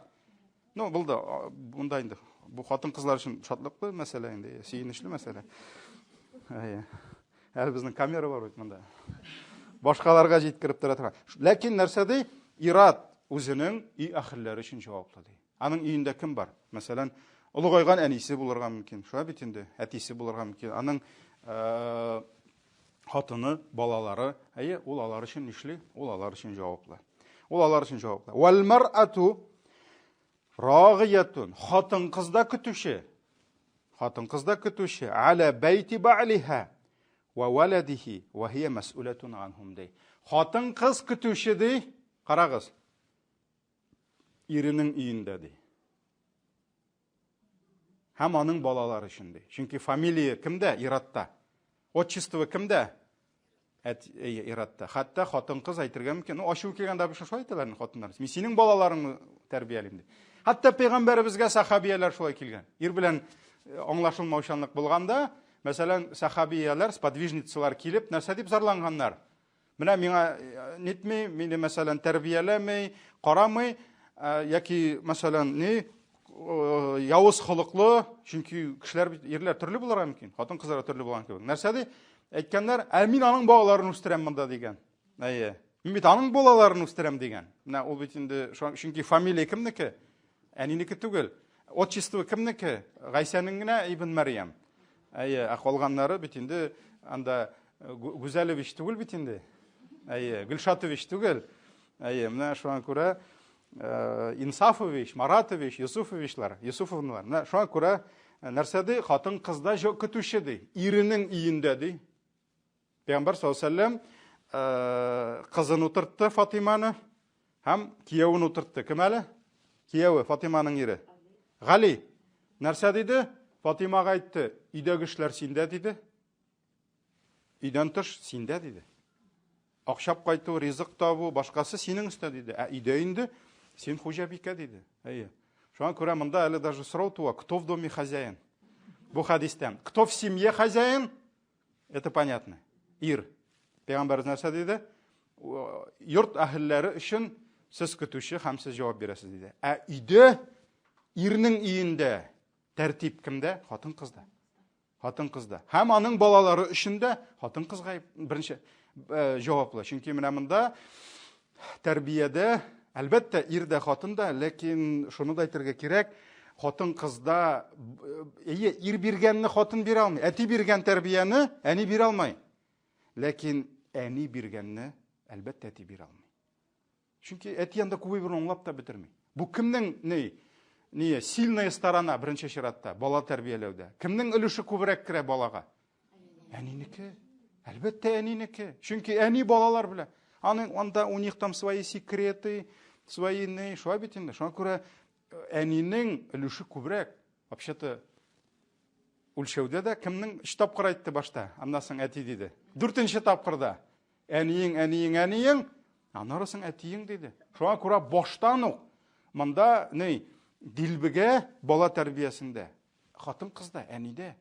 Булды, бунда инде. Бу хатын кызлар өчен шатлыклы мәсьәлә инде, сөенечле мәсьәлә. Әле безнең камера бар бит монда. Башкаларга җиткереп тора торган. Ләкин нәрсәдә ират үзенең үй әһелләре өчен җаваплы ди. Аның өендә кем бар? Мәсәлән, улыгайган әнисе булырга мөмкин. Шуңа бит инде әтисе булырга мөмкин. Аның хатыны, балалары, ул алар өчен нишли? Ул алар өчен җаваплы. Ул алар өчен җаваплы. Вал мар'ату рагиятун. Хатын кызда көтүче. Хатын кызда көтүче. Аля бейти бa'liha ва валадихи ва хия мас'улатун анхум ди. Хатын кыз көтүче ди. Карагыз. Иренең өендә ди. Һәм аның балалары өчен ди. Чөнки фамилия кемдә? Иратта. Отчество кемдә? Иратта. Хәтта хатын кыз әйтергә мөмкин. Ачу килгәндә бу шулай әйтәләр хатыннар. Мин синең балаларыңны тәрбиялим ди. Хәтта пәйгамбәребезгә сахабияләр шулай килгән. Ир белән аңлашылмаучанлык булганда, мәсәлән, сахабияләр, сподвижницалар килеп, нәрсә дип зарланганнар. Менә миңа нитми, мине мәсәлән тәрбияләмәй, карамый, яки мәсәлән, явыз холыклы, чөнки кешеләр ирләр төрле булырга мөмкин. Хатын кызлар төрле булган кебек. Нәрсә ди? Әйткәннәр, мин аның балаларын үстерәм монда дигән. Мин бит аның балаларын үстерәм дигән. Менә ул бит инде чөнки фамилия кемнеке? Әнинеке түгел. Отчество кемнеке? Гайсаның гына ибн Марьям. Калганнары бит инде анда Гүзәлевич түгел бит инде. Гөлшатович түгел. Менә шуңа күрә Инсафович, Маратович, Юсуфовичлар, Юсуфовнлар. Менә шуңа күрә нәрсә ди? Хатын кызда көтүче ди. Иренең өендә ди. Пәйгамбәр саллаллаху алейхи ва саллям кызын утыртты Фатиманы һәм киявын утыртты. Кем әле? Киявы Фатиманың ире. Гали. Нәрсә диде? Фатимага әйтте, өйдәге эшләр синдә диде. Өйдән тыш синдә диде. Акчап кайту, ризык табу, башкасы синең өстә диде. Өйдә инде син хуҗабикә диде. Шуңа күрә монда әле даже сорау туа, кто в доме хозяин? Бу хадистән. Кто в семье хозяин? Это понятно. Ир. Пәйгамбәр нәрсә диде? Йорт әһелләре өчен сез көтүче һәм сез җавап бирәсез диде. Өйдә ирнең өендә тәртип кемдә? Хатын кызда. Хатын кызда. Һәм аның балалары өчен дә хатын кызга беренче җаваплы. Чөнки менә монда тәрбиядә әлбәттә ир дә хатын да, ләкин шуны да әйтергә кирәк, Хатын қызда ир биргәнне хатын бирә алмый. Әти биргән тәрбияне әни бирә алмай. Ләкин әни биргәнне әлбәттә әти бирә алмый. Чөнки әти янда күбе бер аңлап та бетерми. Бу кемнең сильная сторона беренче чиратта бала тәрбияләүдә? Кемнең өлеше күбрәк керә балага? Әнинеке. Әлбәттә әнинеке. Чөнки әни балалар белә. Анда у них там свои секреты, свои шулай бит инде. Шуңа күрә әнинең өлеше күбрәк. Вообще-то үлчәүдә дә кемнең 3 тапкыр әйтте башта, аннан соң әти диде. 4нче тапкырда әниең, аннан соң әтиең диде. Шуңа күрә баштан ук монда дилбегә бала тәрбиясендә хатын кызда әнидә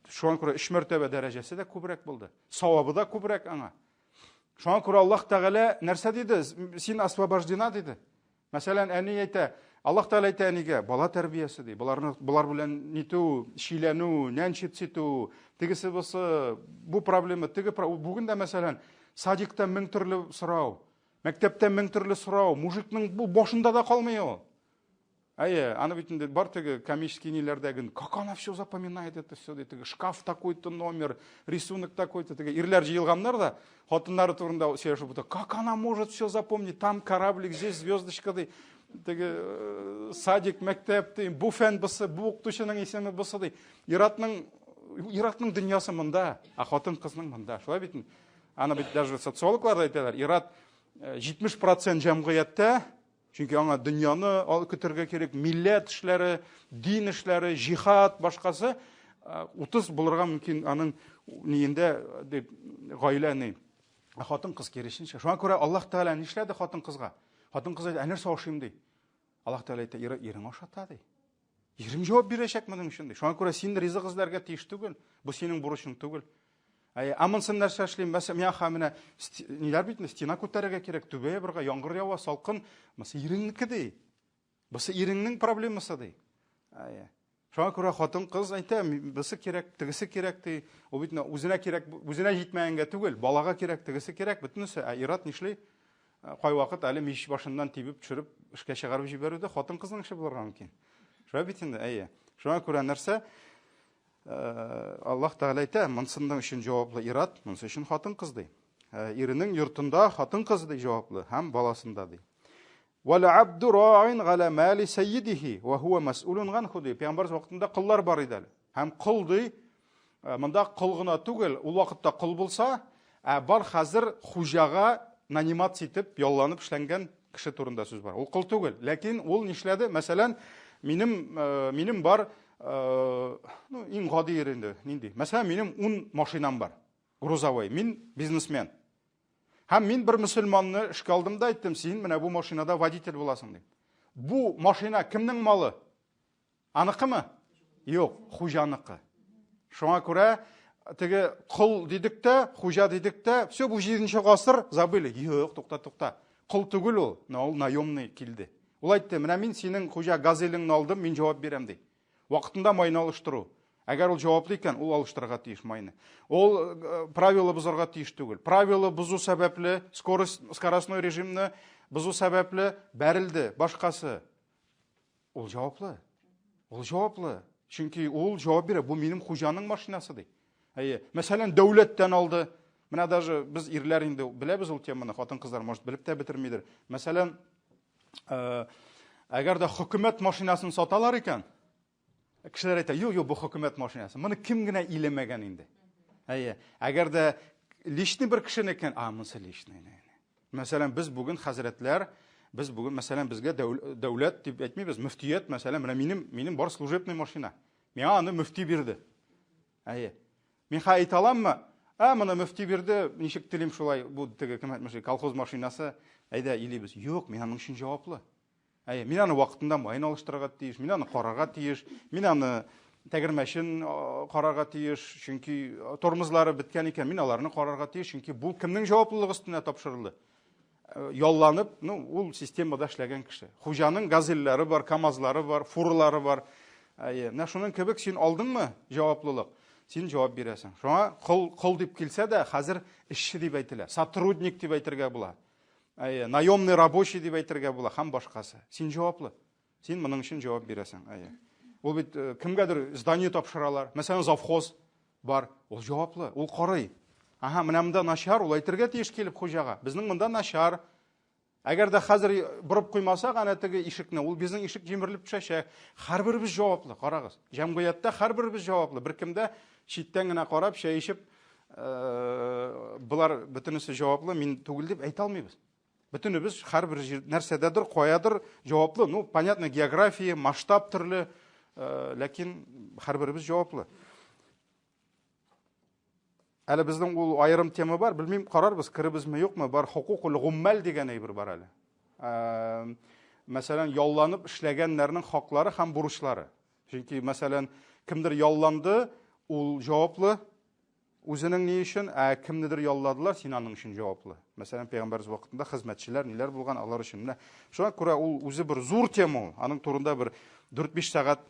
шуңа күрә 3 мәртәбә дәрәҗәсе дә күбрәк булды. Савабы да күбрәк аңа. Шуңа күрә Аллаһ Тәгалә нәрсә диде? Син освобождена диде. Мәсәлән, әни әйтә, Аллаһ Тәгалә әйтә әнигә, бала тәрбиясе ди. Булар белән нитү, шиләнү, нәнчитситү, тегесе булса, бу проблема, бүген дә мәсәлән, садикта 1000 төрле сорау, мәктәптә 1000 төрле сорау, мужикның бу башында да калмый ул. Аны бит инде бар теге комический ниләрдәге, как она все запоминает это все, теге шкаф такой-то номер, рисунок такой-то, теге ирләр җыелганнар да, хатыннары турында сөйләшеп бу, как она может все запомнить, там кораблик, здесь звездочка, теге садик, мәктәп, бу фән булса, бу укытучының исеме булса, иратның дөньясы монда, а хатын кызның монда. Шулай бит. Аны бит даже социологлар әйтәләр, ират 70% җәмгыятьтә, чөнки аңа дөньяны көтәргә кирәк, милләт эшләре, дин эшләре, җихад, башкасы 30 булырга мөмкин аның ниендә дип гаиләне. Хатын кыз киресенчә. Шуңа күрә Аллаһ Тәгалә нишләде хатын кызга? Хатын кыз әйтә, нәрсә ашыйм ди. Аллаһ Тәгалә әйтә, ирең ашата ди. Ирем җавап бирәчәк моның өчен ди. Шуңа күрә син ризык эзләргә тиеш түгел. Бу синең бурычың түгел. Амынсын нәрсә эшлим, мәсәлән, менә ниләр бит, стена күтәрергә кирәк, түбәгә бергә яңгыр ява, салкын, мәсә иреңнеке ди. Бусы иреңнең проблемасы ди. Шуңа күрә хатын кыз әйтә, бусы кирәк, тегесе кирәк ди. Ул бит үзенә кирәк, үзенә җитмәгәнгә түгел, балага кирәк, тегесе кирәк, бөтенесе. Ират нишли? Кай вакыт әле мич башыннан тибеп төшереп, эшкә чыгарып җибәрүдә хатын кызның эше булырга мөмкин. Шулай бит инде, Шуңа күрә нәрсә? Аллаһ Тәгалә әйтә, монсының өчен җаваплы ират, монсы өчен хатын кыз ди. Иренең йортында хатын кыз ди җаваплы, һәм баласында ди. Вала абду ра'ин гала мали саййидихи ва хува мас'улун ганху ди. Пәйгамбәр вакытында кыллар бар иде. Һәм кыл ди, монда кыл гына түгел, ул вакытта кыл булса, бар хәзер хуҗага нанимат итеп, ялланып эшләнгән кеше турында сүз бар. Ул кыл түгел, ләкин ул нишләде? Мәсәлән, минем бар иң гади инде, нинди? Мәсәлән, минем 10 машинам бар. Грузовой, мин бизнесмен. Һәм мин бер мөселманны эшкә алдым да әйттем, син менә бу машинада водитель буласың ди. Бу машина кемнең малы? Аныкымы? Юк, хуҗаныкы. Шуңа күрә теге кыл дидек тә, хуҗа дидек тә, все бу 7нче гасыр забыли. Юк, тукта. Кыл түгел ул, наемный килде. Ул әйтте, менә мин синең хуҗа газелеңне алдым, мин җавап бирәм ди. Вакытында майны алыштыру. Әгәр ул җаваплы икән, ул алыштырырга тиеш майны. Ул правила бозарга тиеш түгел. Правила бозу сәбәпле, скоростной режимны бозу сәбәпле бәрелде, башкасы. Ул җаваплы. Чөнки ул җавап бирә, бу минем хуҗаның машинасы ди. Мәсәлән, дәүләттән алды. Менә даже без ирләр инде беләбез ул теманы, хатын-кызлар может белеп тә бетермидер. Мәсәлән, әгәр дә хөкүмәт машинасын саталар икән, кешеләр әйтә, юк, бу хөкүмәт машинасы. Моны кем генә илемәгән инде. Әгәр дә личный бер кешенекен, монысы личный. Мәсәлән, без бүген хәзрәтләр, мәсәлән, безгә дәүләт дип әйтмибез, мөфтият, мәсәлән, менә минем бар служебный машина. Миңа аны мөфти бирде. Мин әйтә аламмы? Моны мөфти бирде, ничек телим шулай, бу теге колхоз машинасы, әйдә илибез. Юк, мин аның өчен җаваплы. Мин аны вакытында майын алыштырырга тиеш, мин аны карарга тиеш, мин аны тәгәрмәчен карарга тиеш, чөнки тормозлары беткән икән, мин аларны карарга тиеш, чөнки бу кемнең җаваплылыгы өстенә тапшырылды. Ялланып, ул системада эшләгән кеше. Хуҗаның газельләре бар, камазлары бар, фурлары бар. Менә шуның кебек син алдыңмы җаваплылык? Син җавап бирәсең. Шуңа кыл дип килсә дә, хәзер эшче дип әйтелә, сотрудник дип әйтергә була. Наемный рабочий дип әйтергә була, һәм башкасы. Син җаваплы. Сен моның өчен җавап бирәсең. Ул бит кемгәдер здание тапшыралар. Мәсәлән, завхоз бар. Ул җаваплы, ул карый. Менә монда начар, ул әйтергә тиеш килеп хуҗага. Безнең монда начар. Әгәр дә хәзер борып куймасак, ана теге ишекне, ул безнең ишек җимерелеп төшәчәк. Һәрберебез җаваплы, карагыз. Җәмгыятьтә һәрберебез җаваплы. Беркемдә читтән генә карап, чәй ичеп, булар бөтенесе җаваплы, мин түгел дип әйтә алмыйбыз. Бөтенебез һәрбер нәрсәдәдер, каядыр җаваплы. Ну, понятно, география, масштаб төрле, ләкин һәрберебез җаваплы. Әле безнең ул айрым тема бар, белмим, карарбыз, киребезме, юкмы, бар хукукул гуммал дигән әйбер бар әле. Мәсәлән, ялланып эшләгәннәрнең хаклары һәм бурычлары. Чөнки, мәсәлән, кемдер ялланды, ул җаваплы, үзенең ни өчен, кемнедер ялладылар, син аның өчен җаваплы. Мәсәлән, пәйгамбәрбез вакытында хезмәтчеләр ниләр булган, алар өчен. Шуңа күрә ул үзе бер зур тема, аның турында бер 4-5 сәгать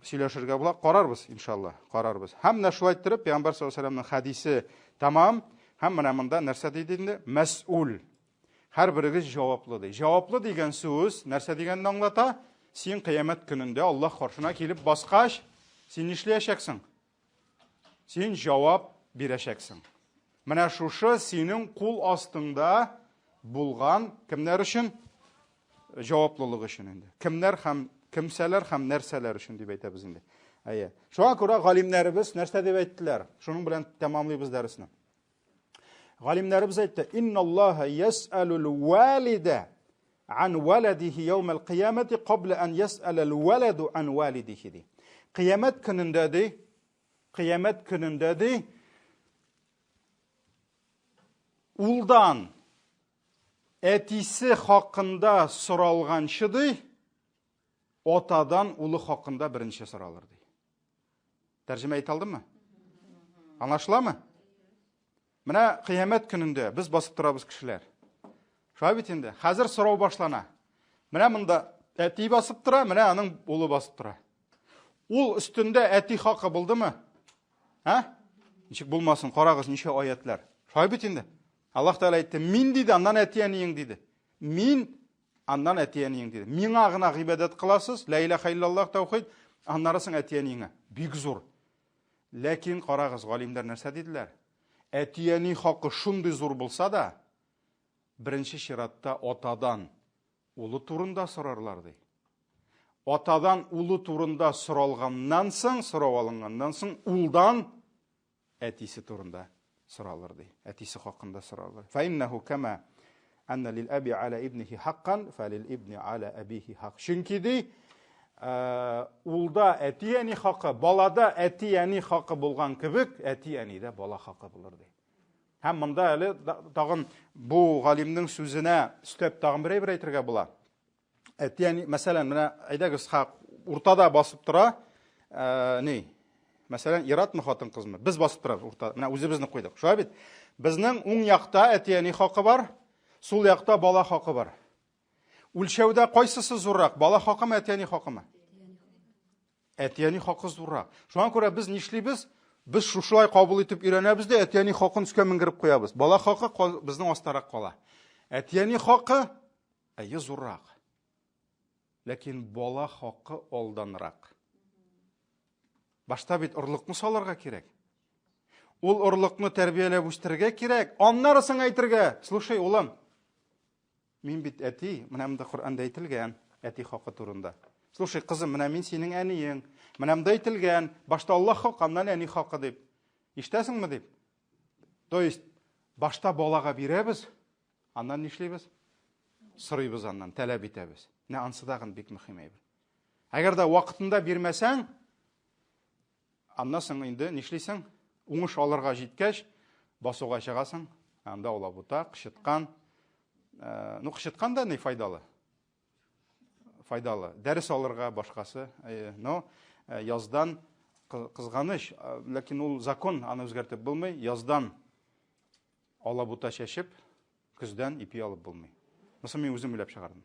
сөйләшергә була, карарбыз, иншалла, карарбыз. Һәм менә шулай итеп, Пәйгамбәр саллаллаһу алейһи ва сәлламның хадисе тамам, һәм менә монда нәрсә диде инде? Мәсъул. Һәрберегез җаваплы ди. Җаваплы дигән сүз нәрсә дигәнне аңлата? Син кыямәт көнендә Аллаһ каршына килеп баскач, син нишләячәксең? Син җавап бирәчәксең. Менә шушы синең кул астыңда булган кемнәр өчен? Җаваплылык өчен инде. Кемнәр һәм кемсәләр һәм нәрсәләр өчен дип әйтәбез инде. Шуңа күрә галимнәребез нәрсә дип әйттеләр? Шуның белән тәмамлыйбыз дәресне. Галимнәребез әйтте: "Инналлаһа яс'алул валида ан валадихи яумал қиямати қабла ан яс'алал валаду ан валидихи." Қиямат көнендә ди, улдан әтисе хакында соралганчы ди, отадан улы хакында беренче соралыр ди. Тәрҗемә әйтә алдымы? Аңлашыламы? Менә кыямәт көнендә без басып торабыз кешеләр. Шулай бит инде. Хәзер сорау башлана. Менә монда әти басып тора, менә аның улы басып тора. Ул өстендә әти хакы булдымы? Ничек булмасын, карагыз, ничә аятлар. Шулай бит инде. Аллаһ Тәгалә әйтте: "Мин диде, аннан әти-әниең диде. Мин аннан әти-әниең диде. Миңа гына гыйбадат кыласыз, ла илаха иллаллаһ таухид, аннарысын әти-әниеңә." Бик зур. Ләкин карагыз, галимнәр нәрсә диделәр? Әти-әни хакы шундый зур булса да, беренче чиратта атадан улы турында сорарлар ди. Атадан улы турында соралганнан соң, сорау алынганнан соң, улдан әтисе турында соралар ди. Әтисе хакында соралар. Фа иннаху кама анна лил аби аля ибнихи хаккан, фа лил ибни аля абихи хак. Чөнки ди, улда әти-әни хакы, балада әти-әни хакы булган кебек, әти-әнидә бала хакы булыр ди. Һәм монда әле тагын бу галимнең сүзенә өстәп тагын бер әйтергә була. Әти-әни, мәсәлән, менә әйдәгез, уртада басып тора, мәсәлән, иратмы хатын-кызмы? Без басып торабыз уртада. Менә үзебезне куйдык. Шулай бит? Безнең уң якта әти-әни хакы бар, сул якта бала хакы бар. Үлчәүдә кайсысы зуррак? Бала хакымы, әти-әни хакымы? Әти-әни хакы зуррак. Шуңа күрә без нишлибез? Без шушылай кабул итеп өйрәнәбез дә, әти-әни хакын үскә менгереп куябыз. Бала хакы безнең астарак кала. Әти-әни хакы зуррак. Ләкин бала хакы алданрак. Башта бит орлыкны саларга кирәк. Ул орлыкны тәрбияләп үстергә кирәк. Аннарысын әйтергә: "Слушай, улым, мин бит әти, менә монда Куръанда әйтелгән әти хакы турында. Слушай, кызым, менә мин синең әниең. Менә монда әйтелгән, башта Аллаһ хакы, аннан әни хакы" дип. Ишетәсеңме дип? То есть, башта балага бирәбез, аннан нишлибез? Сорыйбыз аннан, таләп итәбез. Менә ансы дагы бик мөһим әйбер. Әгәр дә вакытында бирмәсәң, аннан соң инде нишлисең? Уңыш алырга җиткәч, басуга чыгасың, анда алабута, кычыткан. Кычыткан да ни файдалы? Файдалы. Дәрес алырга башкасы, яздан кызганыч, ләкин ул закон, аны үзгәртеп булмый. Яздан алабута чәчеп, көздән ипи алып булмый. Моны мин үзем уйлап чыгардым.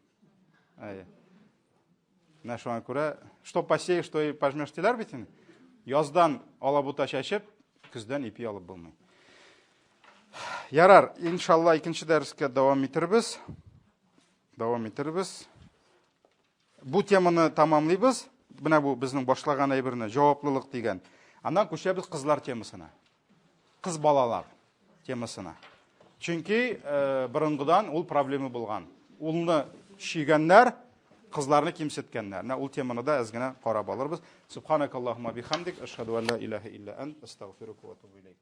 Менә шуңа күрә, что посеешь, что и пожмешь, диләр бит инде. Яздан алабута чәчеп, көздән ипи алып булмый. Ярар, иншалла, икенче дәрескә дәвам итәрбез. бу теманы тамамлыйбыз. Менә бу безнең башлаган әйберне җаваплылык дигән. Аннан күчәбез кызлар темасына. Кыз балалар темасына. Чөнки борынгыдан ул проблема булган. Улны шигәннәр, кызларны кимсеткәннәр. Менә ул теманы да әз генә карап алырбыз. Субханакаллаһумма бихамдик, ашһаду ан ла илаха илля ант, астагфирука ва атубу илейк.